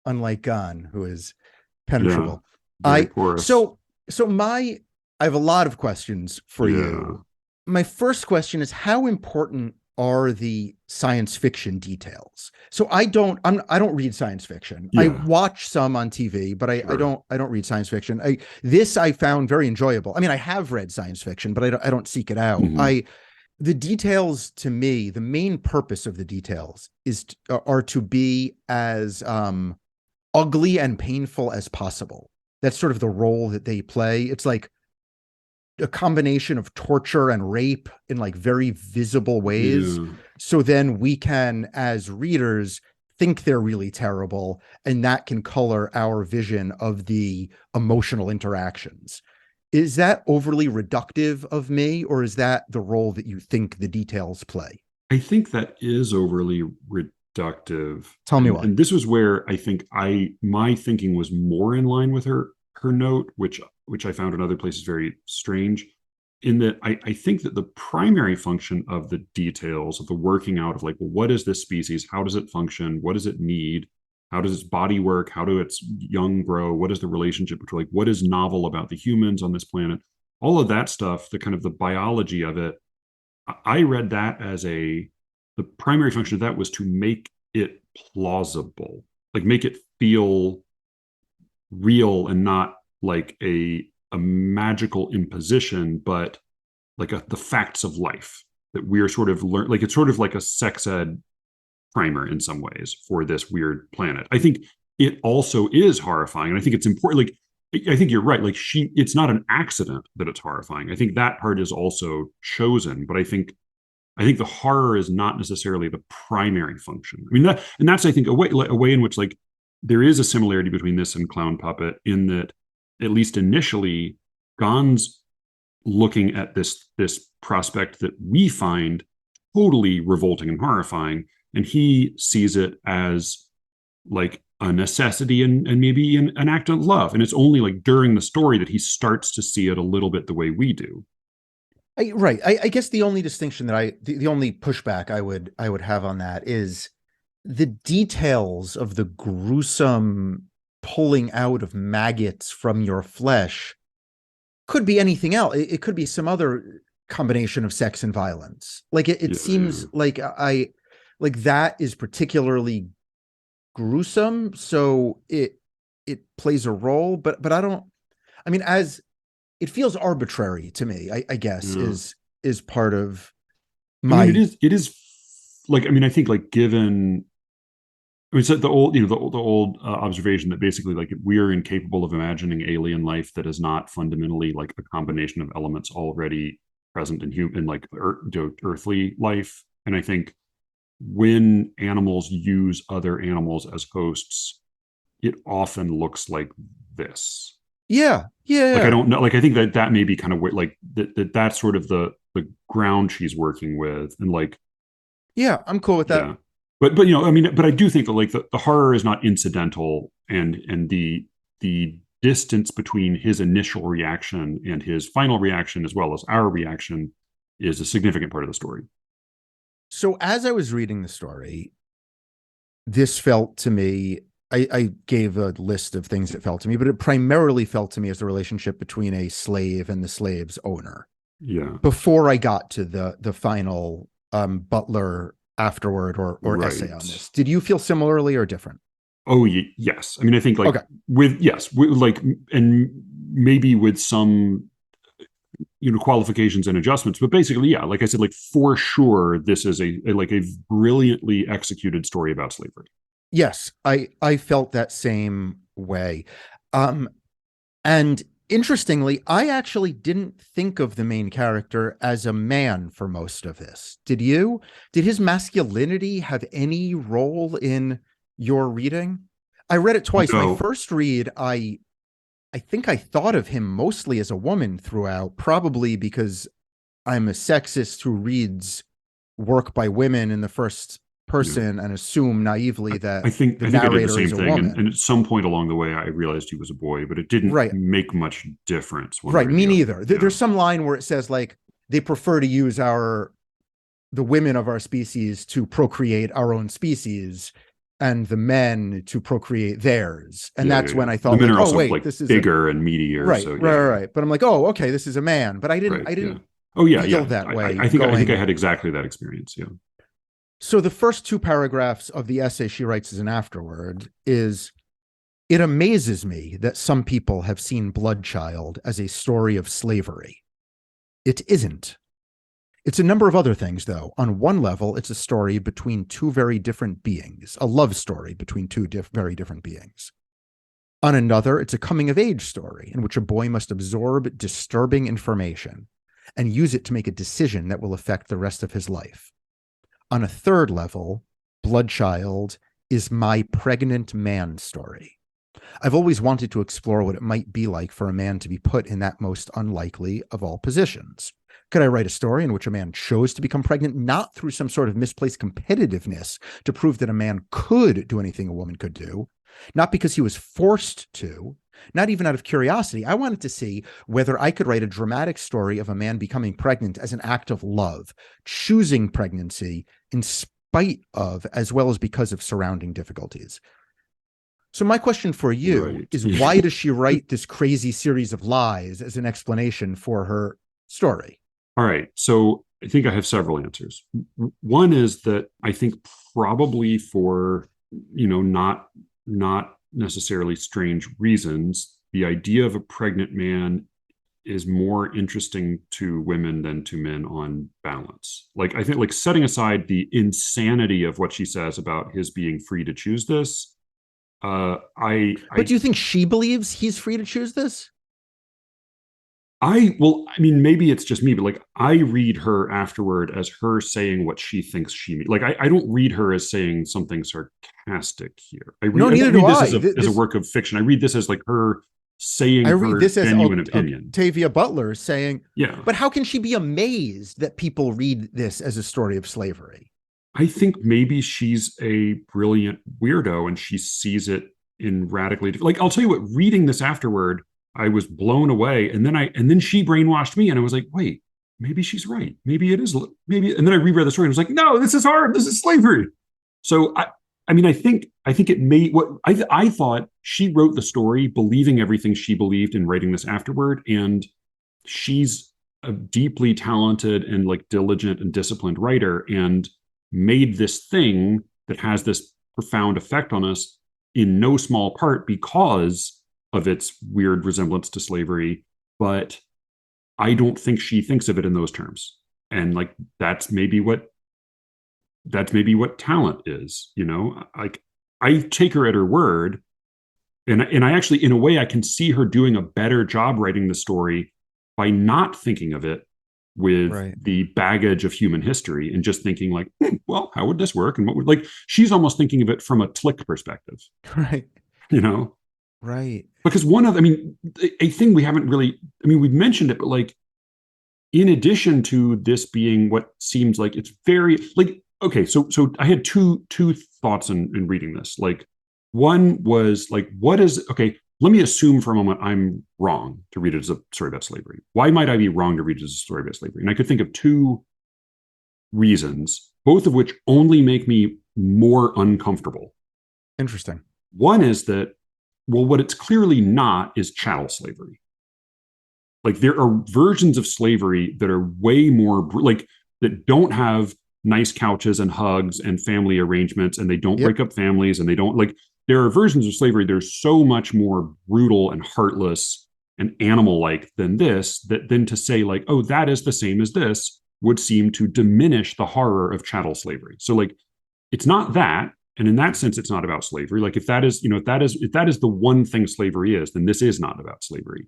Unlike Gon, who is Yeah. penetrable. Very I porous. so so my I have a lot of questions for Yeah. you. My first question is, how important are the science fiction details? So I don't read science fiction. I Yeah. watch some on TV, but Sure. I don't read science fiction. I found very enjoyable. I mean, I have read science fiction, but I don't seek it out. Hmm. The details, to me, the main purpose of the details are to be as ugly and painful as possible. That's sort of the role that they play. It's like a combination of torture and rape in like very visible ways. Yeah. So then we can, as readers, think they're really terrible, and that can color our vision of the emotional interactions. Is that overly reductive of me, or is that the role that you think the details play? I think that is overly reductive. Tell me why. And this was where I think my thinking was more in line with her note, which I found in other places very strange, in that I think that the primary function of the details of the working out of like, well, what is this species? How does it function? What does it need? How does its body work? How do its young grow? What is the relationship between like what is novel about the humans on this planet? All of that stuff, the kind of the biology of it, I read that as the primary function of that was to make it plausible, like make it feel real and not like a magical imposition, but like the facts of life that we're sort of learn. Like it's sort of like a sex ed primer in some ways for this weird planet. I think it also is horrifying, and I think it's important. Like I think you're right. Like it's not an accident that it's horrifying. I think that part is also chosen, but I think the horror is not necessarily the primary function. I mean, that's I think a way in which like there is a similarity between this and Clown Puppet in that at least initially, Gon's looking at this prospect that we find totally revolting and horrifying, and he sees it as like a necessity and maybe an act of love. And it's only like during the story that he starts to see it a little bit the way we do. Right. I guess the only distinction that the only pushback I would have on that is the details of the gruesome pulling out of maggots from your flesh could be anything else. It could be some other combination of sex and violence. Like it Yeah, yeah. seems like like that is particularly gruesome, so it plays a role, but I don't. I mean, as it feels arbitrary to me, I guess Yeah. is part of I mean, my. it is like, I mean, I think like given, I mean, so the old, the old observation that basically like we are incapable of imagining alien life that is not fundamentally like a combination of elements already present in human, like earthly life. And I think when animals use other animals as hosts, it often looks like this. Yeah, yeah, Like I yeah. don't know, like I think that may be kind of like that's sort of the ground she's working with, and like Yeah, I'm cool with that. yeah, but I mean, but I do think that like the horror is not incidental, and the distance between his initial reaction and his final reaction, as well as our reaction, is a significant part of the story. So as I was reading the story, this felt to me. I gave a list of things that felt to me, but it primarily felt to me as the relationship between a slave and the slave's owner. Yeah, Before I got to the final Butler afterword or essay on right. this, did you feel similarly or different? Oh, yes. I mean, I think like Okay. with like, and maybe with some qualifications and adjustments, but basically, yeah, like I said, like for sure, this is like a brilliantly executed story about slavery. Yes, I felt that same way. Um, and interestingly, I actually didn't think of the main character as a man for most of this. Did you? Did his masculinity have any role in your reading? I read it twice. My No, first read, I think I thought of him mostly as a woman throughout, probably because I'm a sexist who reads work by women in the first Yeah. person and assume naively that the I think I did the narrator same is a thing, woman. and at some point along the way, I realized he was a boy, but it didn't Right. make much difference one way Right. or Me the other. neither. Yeah, There's some line where it says like they prefer to use the women of our species to procreate our own species and the men to procreate theirs. And yeah, yeah, that's yeah. when I The thought men like, are oh also wait, like this is a bigger and meatier, right, so right, yeah, right, yeah, right. But I'm like, oh, okay, this is a man. But right, I yeah. didn't Oh yeah, feel yeah. that way I think I going. had exactly that experience. Yeah. So the first two paragraphs of the essay she writes as an afterword is, it amazes me that some people have seen Bloodchild as a story of slavery. It isn't. It's a number of other things, though. On one level, it's a story between two very different beings, a love story between two very different beings. On another, it's a coming of age story in which a boy must absorb disturbing information and use it to make a decision that will affect the rest of his life. On a third level, Bloodchild is my pregnant man story. I've always wanted to explore what it might be like for a man to be put in that most unlikely of all positions. Could I write a story in which a man chose to become pregnant, not through some sort of misplaced competitiveness to prove that a man could do anything a woman could do, not because he was forced to, not even out of curiosity. I wanted to see whether I could write a dramatic story of a man becoming pregnant as an act of love, choosing pregnancy in spite of, as well as because of surrounding difficulties. So my question for you Right. is, why does she write this crazy series of lies as an explanation for her story? All right. So I think I have several answers. One is that I think probably for, not necessarily strange reasons, the idea of a pregnant man is more interesting to women than to men on balance. Like I think like setting aside the insanity of what she says about his being free to choose this, But I do you think she believes he's free to choose this? well, I mean, maybe it's just me, but like I read her afterward as her saying what she thinks she means. Like I don't read her as saying something sarcastic here. No, I neither don't do read this I. as a work of fiction. I read this as like her I saying read her this as genuine opinion. Octavia Butler saying, Yeah. but how can she be amazed that people read this as a story of slavery? I think maybe she's a brilliant weirdo and she sees it in radically different. Like I'll tell you what, reading this afterward, I was blown away, and then she brainwashed me, and I was like, wait, maybe she's right. Maybe it is. Maybe, and then I reread the story, and I was like, no, this is hard. This is slavery. So I mean, I think it made what I thought she wrote the story believing everything she believed in writing this afterward, and she's a deeply talented and like diligent and disciplined writer, and made this thing that has this profound effect on us in no small part because of its weird resemblance to slavery. But I don't think she thinks of it in those terms. And like that's maybe what talent is, Like I take her at her word, and I actually, in a way, I can see her doing a better job writing the story by not thinking of it with Right. the baggage of human history and just thinking like, well, how would this work? And what would like she's almost thinking of it from a Tlick perspective, Right. you know? Right. Because I mean, a thing we haven't really, I mean, we've mentioned it, but like, in addition to this being what seems like it's very like, okay, so I had two thoughts in reading this. Like, one was like, what is okay? Let me assume for a moment I'm wrong to read it as a story about slavery. Why might I be wrong to read it as a story about slavery? And I could think of two reasons, both of which only make me more uncomfortable. Interesting. One is that, well, what it's clearly not is chattel slavery. Like there are versions of slavery that are way more like that don't have nice couches and hugs and family arrangements, and they don't Yep. break up families, and they don't like there are versions of slavery that are so much more brutal and heartless and animal like than this, that then to say like, oh, that is the same as this would seem to diminish the horror of chattel slavery. So like it's not that. And in that sense, it's not about slavery. Like if that is, if that is the one thing slavery is, then this is not about slavery.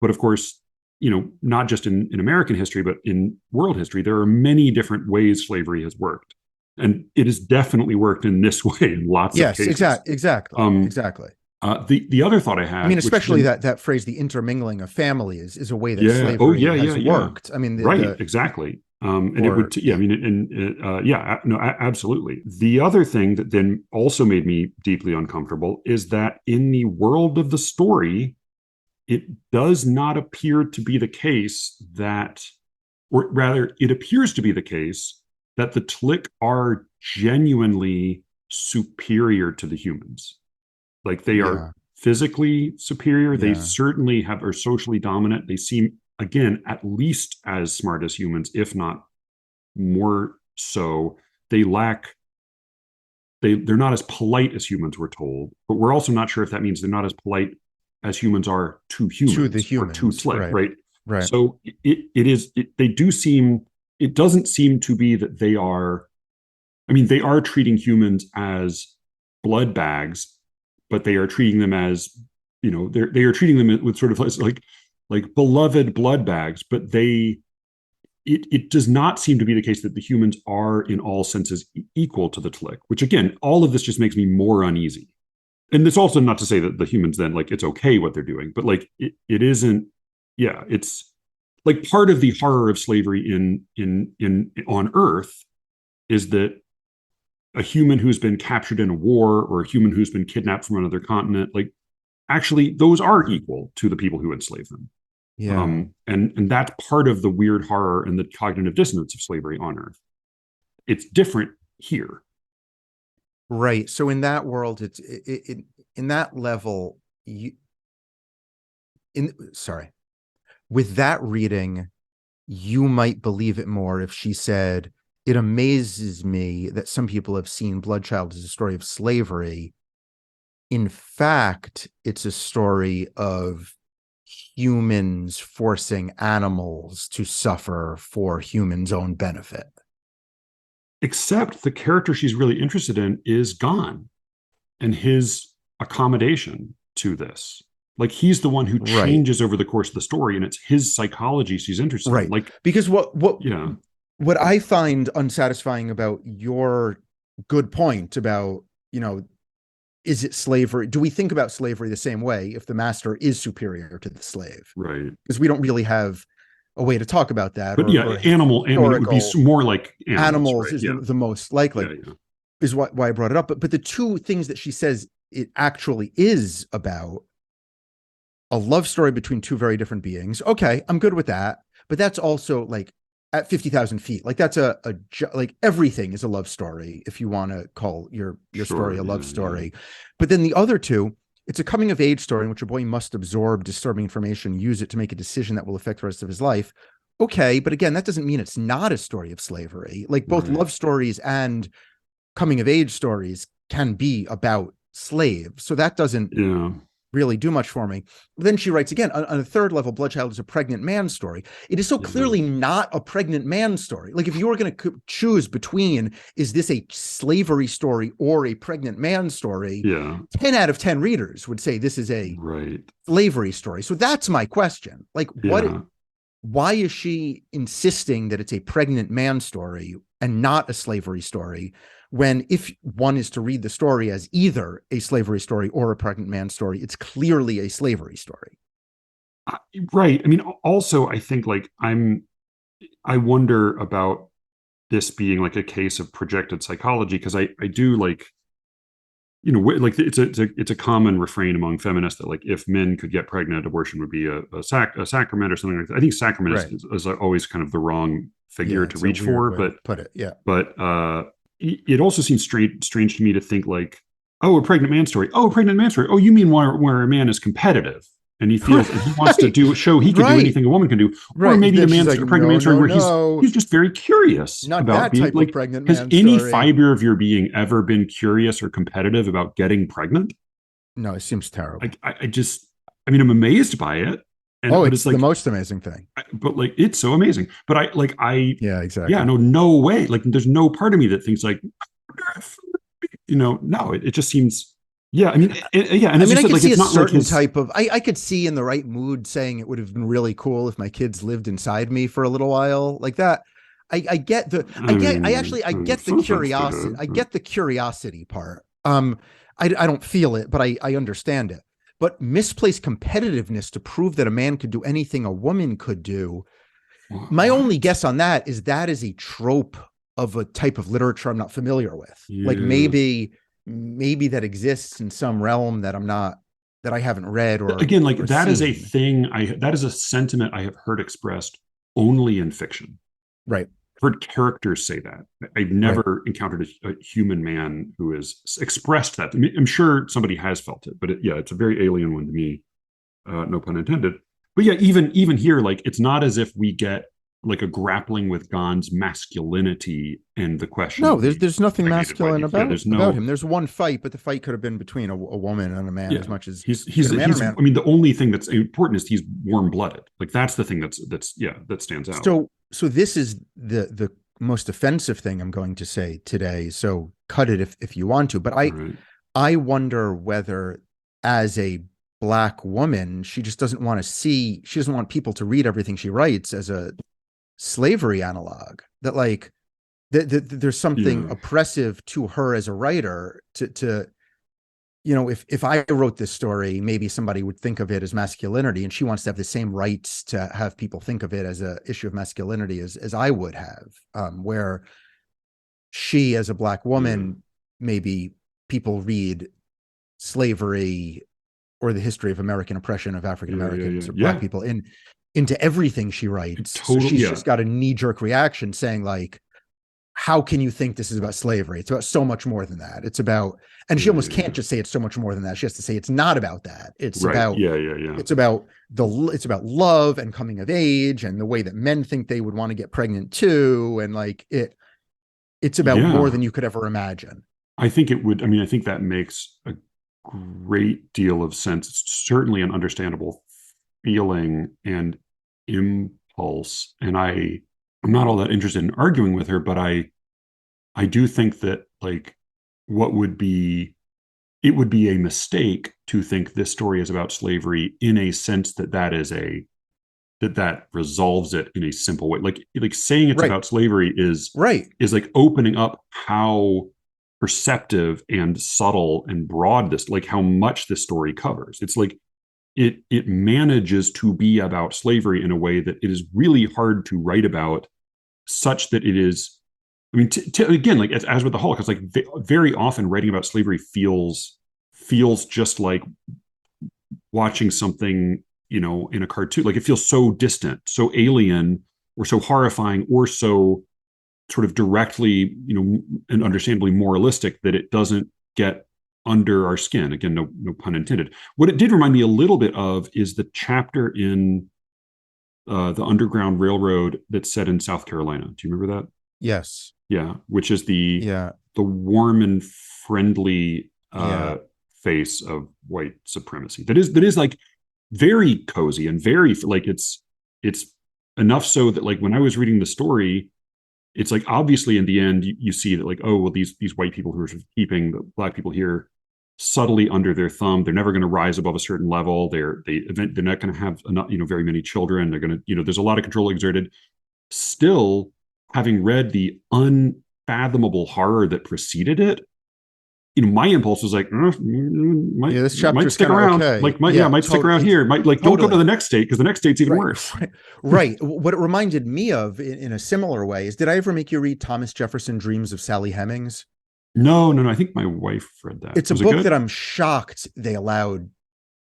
But of course, not just in American history, but in world history, there are many different ways slavery has worked. And it has definitely worked in this way in lots of Yes, cases. exactly. Um, Exactly. The other thought I had, I mean, which especially then, that phrase, the intermingling of families, is a way that yeah, oh slavery yeah, has yeah, yeah, worked. I mean, right, exactly. And it or would, yeah, I mean, yeah, no, absolutely. The other thing that then also made me deeply uncomfortable is that in the world of the story, it does not appear to be the case that, or rather, it appears to be the case that the Tlick are genuinely superior to the humans. Like they are yeah, physically superior. They yeah, certainly are socially dominant. They seem, again, at least as smart as humans, if not more so. They lack, they're not as polite as humans, we're told, but we're also not sure if that means they're not as polite as humans are to to the humans or to humans, Tlick, right, right? right, So they do seem, it doesn't seem to be that they are, I mean, they are treating humans as blood bags, but they are treating them as, they are treating them with sort of like beloved blood bags, but it does not seem to be the case that the humans are in all senses equal to the Tlick, which again, all of this just makes me more uneasy. And it's also not to say that the humans then, like, it's okay what they're doing, but like it isn't, yeah, it's like part of the horror of slavery in on Earth is that a human who's been captured in a war or a human who's been kidnapped from another continent, like actually those are equal to the people who enslave them. yeah, And that's part of the weird horror and the cognitive dissonance of slavery on Earth. It's different here. right. So in that world, in that level, you in sorry, with that reading, you might believe it more if she said, "It amazes me that some people have seen Bloodchild as a story of slavery. In fact, it's a story of humans forcing animals to suffer for humans' own benefit." Except the character she's really interested in is gone and his accommodation to this. Like he's the one who Right, changes over the course of the story, and it's his psychology she's interested in. right. Like, Because yeah, what I find unsatisfying about your good point about, is it slavery? Do we think about slavery the same way if the master is superior to the slave? right. Because we don't really have a way to talk about that, But or, yeah, or I mean, it would be historical more like animals, animals right? is Yeah, the most likely, yeah, yeah. is why I brought it up. But the two things that she says it actually is about: a love story between two very different beings. Okay, I'm good with that. But that's also like at 50,000 feet. Like that's like everything is a love story if you want to call your story Sure, a love yeah, yeah. story. But then the other two, it's a coming of age story in which a boy must absorb disturbing information, use it to make a decision that will affect the rest of his life. Okay, but again, that doesn't mean it's not a story of slavery. Like both Right. love stories and coming of age stories can be about slaves. So that doesn't Yeah, really do much for me. Then she writes again on a third level, Bloodchild is a pregnant man story. It is so yeah, clearly not a pregnant man story. Like if you were going to choose between, is this a slavery story or a pregnant man story, yeah. 10 out of 10 readers would say this is a Right. slavery story. So that's my question. Like Yeah. why is she insisting that it's a pregnant man story and not a slavery story, when if one is to read the story as either a slavery story or a pregnant man story, it's clearly a slavery story? Right. I mean, also, I think like I wonder about this being like a case of projected psychology because I do like, like it's a common refrain among feminists that like if men could get pregnant, abortion would be a sacrament or something like that. I think sacrament Right. is always kind of the wrong figure Yeah, to it's a reach weird for, way to put it. Yeah. but it also seems strange to me to think like, oh, a pregnant man story. Oh, a pregnant man story. Oh, you mean where a man is competitive and he feels and he wants to Right. show he can do Right. anything a woman can do, or Right. maybe Then she's like, a pregnant no, man story no, where no, he's just very curious not about that being type of like. pregnant Has man any story. fiber of your being ever been curious or competitive about getting pregnant? No, it seems terrible. I just, I mean, I'm amazed by it, Oh, but it's it's the like, most amazing thing. but like, it's so amazing. But Yeah, yeah, exactly. no way. Like, there's no part of me that thinks like, no, it just seems, yeah. I mean, yeah. And I as you mean, I said, could like, see it's a not like certain his, type of, I could see in the right mood saying it would have been really cool if my kids lived inside me for a little while like that. I get the, I mean, I no get the offense to curiosity. him, I but get the curiosity part I don't feel it, but I understand it. But misplaced competitiveness to prove that a man could do anything a woman could do. My only guess on that is a trope of a type of literature I'm not familiar with. Like Yeah. maybe that exists in some realm that I haven't read Again, like or that is a seen. thing that is a sentiment I have heard expressed only in fiction. Right. I've heard characters say that. I've Right. never encountered a human man who has expressed that. I mean, I'm sure somebody has felt it, but yeah, it's a very alien one to me. No pun intended. But yeah, even here, like it's not as if we get like a grappling with Gon's masculinity and the question No, of the there's nothing impregnated wife. masculine Yeah, there's about no. him. There's one fight, but the fight could have been between a woman and a man Yeah, as much as he's between a man and he's. a man. I mean, the only thing that's important is he's warm blooded. Like that's the thing that's yeah that stands out. So this is the most offensive thing I'm going to say today. So cut it if you want to. But All right. I wonder whether, as a Black woman, she just doesn't want to see. She doesn't want people to read everything she writes as a slavery analog. That like there's something Yeah. oppressive to her as a writer to if I wrote this story, maybe somebody would think of it as masculinity, and she wants to have the same rights to have people think of it as a issue of masculinity as I would have, where she, as a Black Yeah. woman, maybe people read slavery or the history of American oppression of African Yeah. Yeah. Americans Yeah. or Black Yeah. people into everything she writes. So Total. she's Yeah. just got a knee-jerk reaction saying like, how can you think this is about slavery? It's about so much more than that. It's about, and she Yeah. almost Yeah. can't Yeah. just say it's so much more than that. She has to say it's not about that. Right. Yeah. Yeah. Yeah. It's about it's about love and coming of age and the way that men think they would want to get pregnant too. And like it's about more Yeah. than you could ever imagine. I think it would. I mean, I think that makes a great deal of sense. It's certainly an understandable feeling and impulse. And I'm not all that interested in arguing with her, but I do think that like what would be it would be a mistake to think this story is about slavery in a sense that resolves it in a simple way. Like saying it's Right. about slavery Right. is like opening up how perceptive and subtle and broad this, like how much this story covers. It's like it manages to be about slavery in a way that it is really hard to write about, such that it is. I mean, again, like as with the Holocaust, like very often writing about slavery feels just like watching something, in a cartoon. Like it feels so distant, so alien, or so horrifying, or so sort of directly, and understandably moralistic that it doesn't get under our skin. Again, no pun intended. What it did remind me a little bit of is the chapter in the Underground Railroad that's set in South Carolina. Do you remember that? Yes. Yeah, which is the Yeah. warm and friendly Yeah. face of white supremacy. That is like very cozy and very like it's enough so that like when I was reading the story, it's like obviously in the end you see that like, oh well, these white people who are sort of keeping the Black people here subtly under their thumb, they're never going to rise above a certain level. They're not going to have enough, very many children. They're going to, there's a lot of control exerted. Still, having read the unfathomable horror that preceded it, my impulse was like, This might chapter's stick kind of around. okay. Like, might stick around here. Might like don't go to the next state because the next state's even worse. Right. What it reminded me of in a similar way is, did I ever make you read Thomas Jefferson Dreams of Sally Hemings? No. I think my wife read that. It's a book that I'm shocked they allowed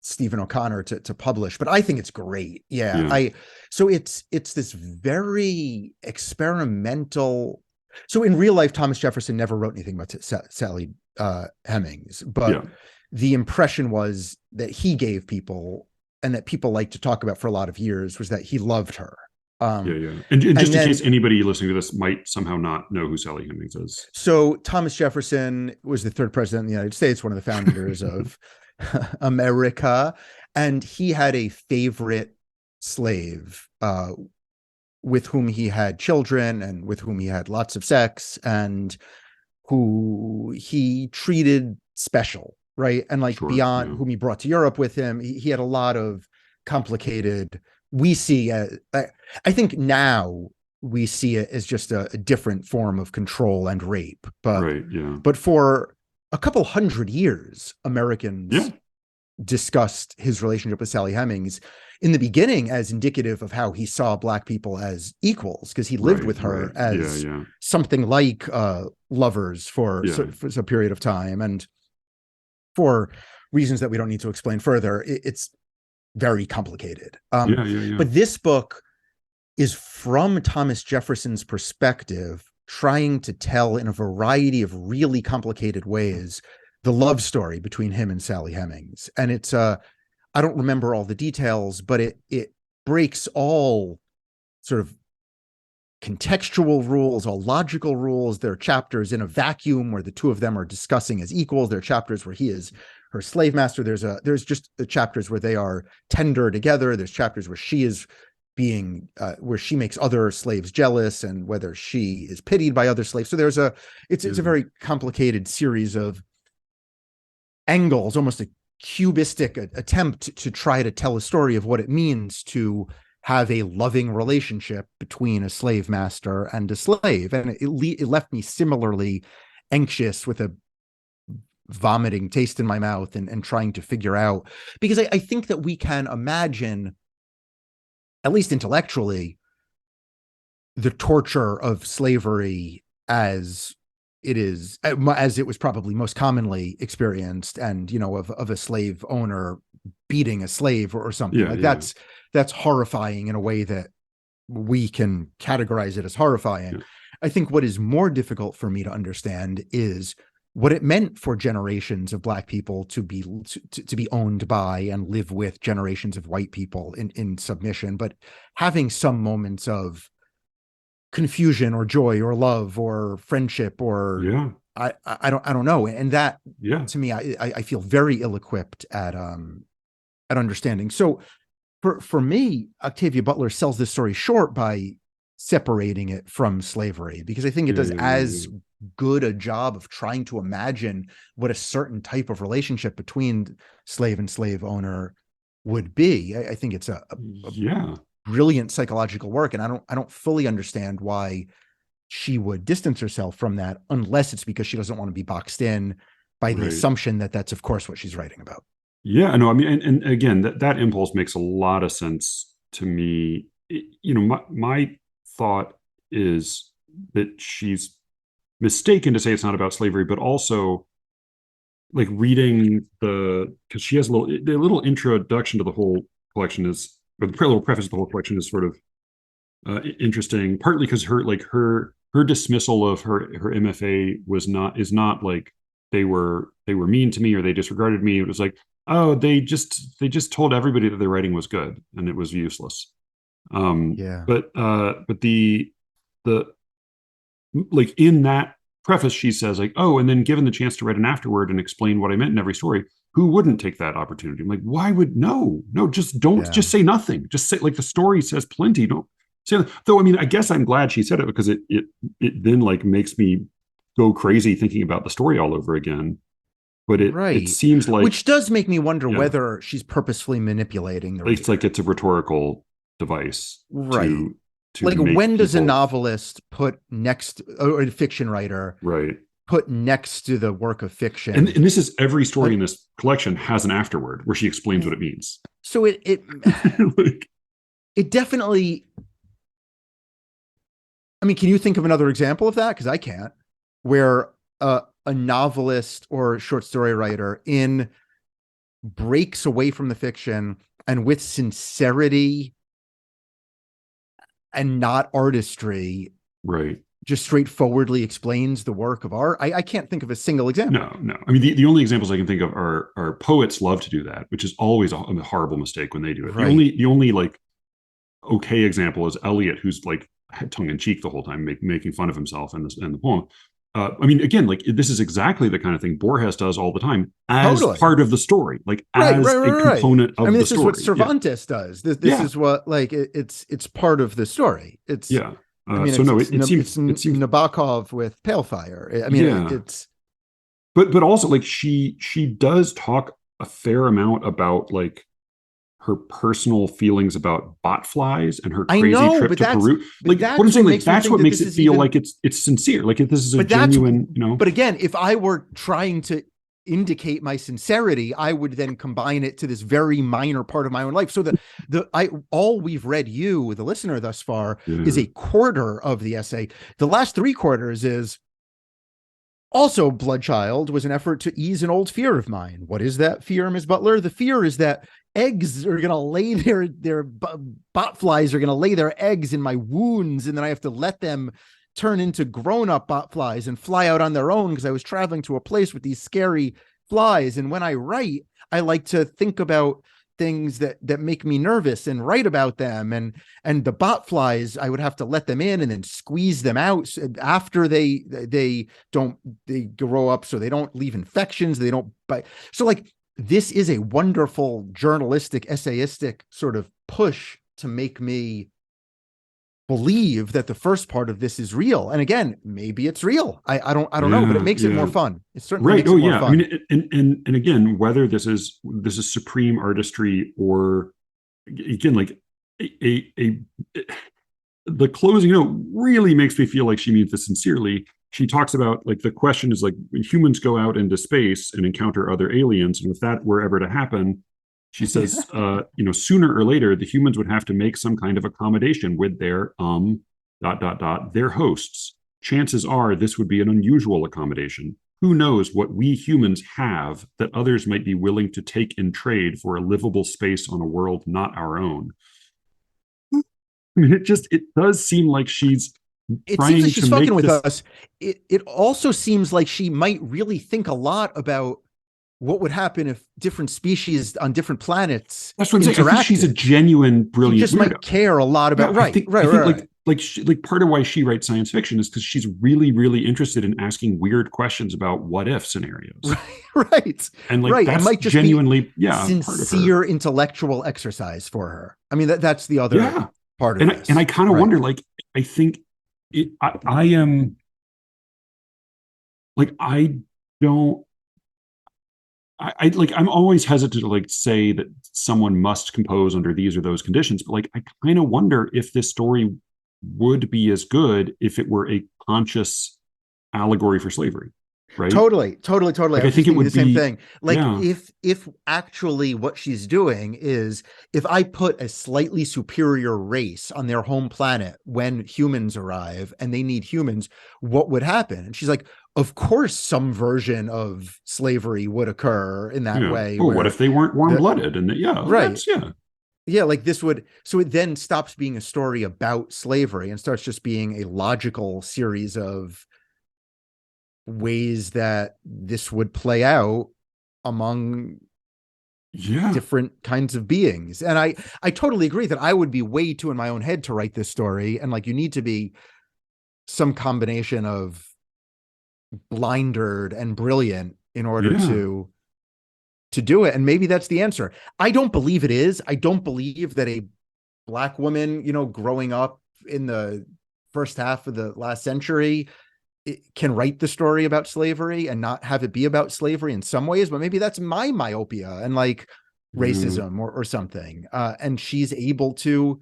Stephen O'Connor to publish, but I think it's great. Yeah. So it's this very experimental. So in real life, Thomas Jefferson never wrote anything about Sally Hemings, but the impression was that he gave people, and that people like to talk about for a lot of years, was that he loved her. And just in case anybody listening to this might somehow not know who Sally Hemings is. So Thomas Jefferson was the third president of the United States, one of the founders of America. And he had a favorite slave with whom he had children and with whom he had lots of sex, and who he treated special, right? And like beyond, whom he brought to Europe with him. He had a lot of complicated, we see, I think now we see it as just a different form of control and rape. But for a couple hundred years, Yeah. Americans discussed his relationship with Sally Hemings in the beginning as indicative of how he saw Black people as equals, because he lived Right. with Right. her Yeah. as Yeah. something like lovers Yeah. for a period of time. And for reasons that we don't need to explain further, it's very complicated. Yeah. Yeah. Yeah. But this book is from Thomas Jefferson's perspective, trying to tell in a variety of really complicated ways the love story between him and Sally Hemings. And it's I don't remember all the details, but it breaks all sort of contextual rules, all logical rules. There are chapters in a vacuum where the two of them are discussing as equals. There are chapters where he is her slave master. There's just the chapters where they are tender together. There's chapters where she is being where she makes other slaves jealous, and whether she is pitied by other slaves. So it's a very complicated series of angles, almost a cubistic attempt to try to tell a story of what it means to have a loving relationship between a slave master and a slave. And it left me similarly anxious with a vomiting taste in my mouth and trying to figure out, because I think that we can imagine, at least intellectually, the torture of slavery as it was probably most commonly experienced, and of a slave owner beating a slave or something like that's horrifying in a way that we can categorize it as horrifying. Yeah. I think what is more difficult for me to understand is what it meant for generations of Black people to be owned by and live with generations of white people in submission, but having some moments of confusion or joy or love or friendship or I don't know. And that to me, I feel very ill-equipped at understanding. So for me, Octavia Butler sells this story short by separating it from slavery, because I think it does as good a job of trying to imagine what a certain type of relationship between slave and slave owner would be. I think it's a brilliant psychological work, and I don't fully understand why she would distance herself from that, unless it's because she doesn't want to be boxed in by the assumption that that's of course what she's writing about. Yeah, no, I mean, and again, that impulse makes a lot of sense to me. My thought is that she's mistaken to say it's not about slavery, but also like reading because she has the little introduction to the whole collection or the little preface to the whole collection is sort of interesting, partly because her dismissal of her MFA is not like they were mean to me or they disregarded me. It was like, oh, they just told everybody that their writing was good and it was useless. But the like in that preface, she says like, oh, and then given the chance to write an afterword and explain what I meant in every story, who wouldn't take that opportunity? I'm like, why would no, just don't just say nothing. Just say, like, the story says plenty. Don't say that. Though, I mean, I guess I'm glad she said it, because it then like makes me go crazy thinking about the story all over again. But it seems like, which does make me wonder whether she's purposefully manipulating the reader. It's like it's a rhetorical device, to like, when does a novelist put next, or a fiction writer put next to the work of fiction, and this is every story in this collection has an afterword where she explains what it means. So it it definitely, I mean, can you think of another example of that? Because I can't. Where a novelist or short story writer breaks away from the fiction and with sincerity and not artistry, just straightforwardly explains the work of art. I can't think of a single example. No. I mean, the only examples I can think of are poets love to do that, which is always a horrible mistake when they do it. The only like okay example is Eliot, who's like tongue in cheek the whole time, making fun of himself in the poem. I mean, again, like, this is exactly the kind of thing Borges does all the time as part of the story, like as a component of the story. I mean, this is what Cervantes does. This is what, like, it's part of the story. It's I mean, so it seems Nabokov with Pale Fire. I mean, it's but also like she does talk a fair amount about like her personal feelings about bot flies and her I crazy know, trip to Peru. but Like what I'm that's saying, what like makes me that's think what that makes this it is feel even, like it's sincere. Like if this is a but that's, genuine, you know. but again, if I were trying to indicate my sincerity, I would then combine it to this very minor part of my own life. So all we've read, you, the listener, thus far is Yeah. a quarter of the essay. The last three quarters is also Bloodchild was an effort to ease an old fear of mine. What is that fear, Ms. Butler? The fear is that eggs are going to lay their bot flies are going to lay their eggs in my wounds, and then I have to let them turn into grown-up bot flies and fly out on their own because I was traveling to a place with these scary flies. And when I write, I like to think about things that make me nervous and write about them. And the bot flies, I would have to let them in and then squeeze them out after they grow up, so they don't leave infections, they don't bite. So like, this is a wonderful journalistic, essayistic sort of push to make me believe that the first part of this is real. And again, maybe it's real. I don't know, but it Yeah, makes it more yeah. fun. It certainly Right. makes Oh it more yeah. I fun. mean, and again, whether this is supreme artistry or again, like a the closing note really makes me feel like she means this sincerely. She talks about like the question is like when humans go out into space and encounter other aliens, and if that were ever to happen, she says, sooner or later the humans would have to make some kind of accommodation with their their hosts. Chances are this would be an unusual accommodation. Who knows what we humans have that others might be willing to take in trade for a livable space on a world not our own. I mean, it does seem like she's It seems like trying to she's fucking make with this. us. It also seems like she might really think a lot about what would happen if different species on different planets That's what I'm saying. I think she's a interacted. genuine, She brilliant just weirdo. might care a lot Yeah, about, right, I think right. like part of why she writes science fiction is because she's really, really interested in asking weird questions about what if scenarios, right, and like right. It that's might just be genuinely, yeah, part of her. sincere intellectual exercise for her. I mean, that's the other Yeah, part of and I this, kind of right? wonder, like, I think I am like I don't like I'm always hesitant to like say that someone must compose under these or those conditions, but like I kind of wonder if this story would be as good if it were a conscious allegory for slavery, right? Totally. Like I I was just think it thinking would the same be, thing. Like, yeah, if actually what she's doing is, if I put a slightly superior race on their home planet when humans arrive and they need humans, what would happen? And she's like, of course some version of slavery would occur in that yeah. way Well, what where if they weren't warm the blooded? And yeah, right. that's yeah, Yeah, like this would, so it then stops being a story about slavery and starts just being a logical series of ways that this would play out among yeah, different kinds of beings. And I totally agree that I would be way too in my own head to write this story. And like, you need to be some combination of blindered and brilliant in order yeah, to do it. And maybe that's the answer. I don't believe it is. I don't believe that a Black woman, growing up in the first half of the last century can write the story about slavery and not have it be about slavery in some ways, but maybe that's my myopia and like yeah. racism or something. And she's able to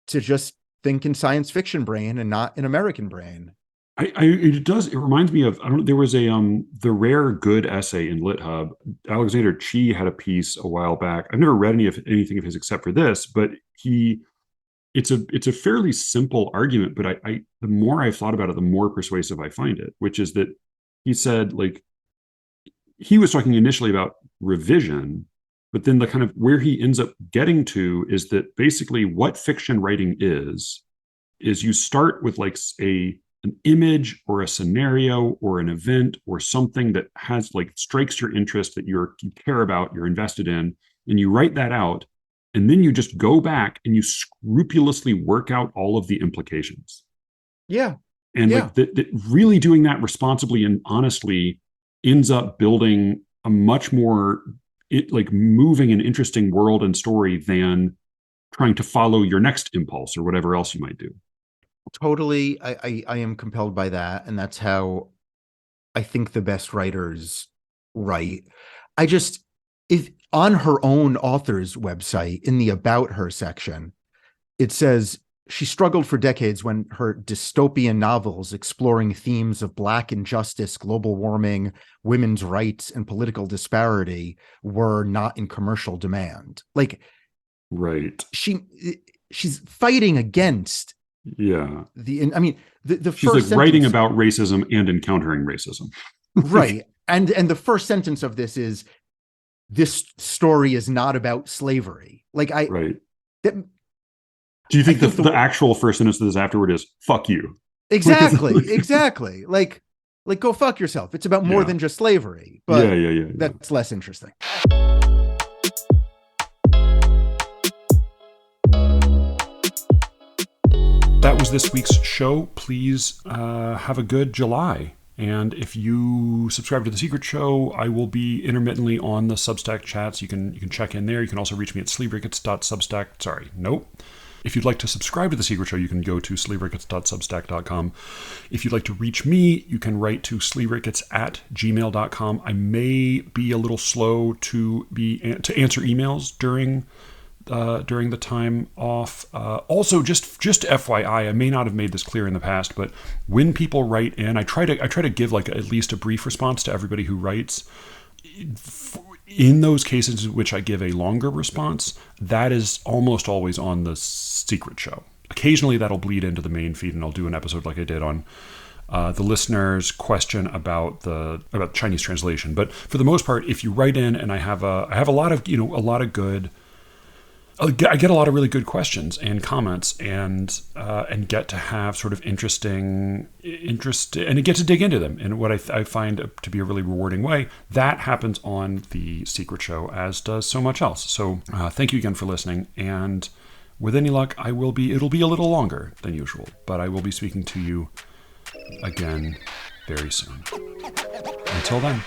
just think in science fiction brain and not in American brain. It reminds me of I don't there was a the rare good essay in LitHub. Alexander Chi had a piece a while back. I've never read anything of his except for this, but he it's a fairly simple argument, but I the more I've thought about it, the more persuasive I find it, which is that he said like he was talking initially about revision, but then the kind of where he ends up getting to is that basically what fiction writing is you start with like an image or a scenario or an event or something that has like strikes your interest that you care about, you're invested in, and you write that out, and then you just go back and you scrupulously work out all of the implications. Yeah. And Yeah. like really doing that responsibly and honestly ends up building a much more like moving and interesting world and story than trying to follow your next impulse or whatever else you might do. Totally. I am compelled by that. And that's how I think the best writers write. I just, if on her own author's website in the About Her section, it says she struggled for decades when her dystopian novels exploring themes of Black injustice, global warming, women's rights, and political disparity were not in commercial demand. Like, right. She's fighting against Yeah. the She's first like writing sentence, about racism and encountering racism. right? And the first sentence of this is, this story is not about slavery. Like right. that, Do you think the actual first sentence of this afterward is "fuck you"? Exactly. Like go fuck yourself. It's about more than just slavery. But yeah. That's less interesting. That was this week's show. Please have a good July. And if you subscribe to The Secret Show, I will be intermittently on the Substack chats. You can check in there. You can also reach me at SLEERICKETS.substack. If you'd like to subscribe to The Secret Show, you can go to SLEERICKETS.substack.com. If you'd like to reach me, you can write to SLEERICKETS@gmail.com. I may be a little slow to answer emails during the time off. Also, just FYI, I may not have made this clear in the past, but when people write in, I try to give like at least a brief response to everybody who writes. In those cases in which I give a longer response, that is almost always on the Secret Show. Occasionally that'll bleed into the main feed, and I'll do an episode like I did on the listener's question about Chinese translation. But for the most part, if you write in, and I have a lot of good. I get a lot of really good questions and comments, and get to have sort of interest, and get to dig into them in what I find to be a really rewarding way. That happens on the Secret Show, as does so much else. So thank you again for listening, and with any luck, it'll be a little longer than usual, but I will be speaking to you again very soon. Until then.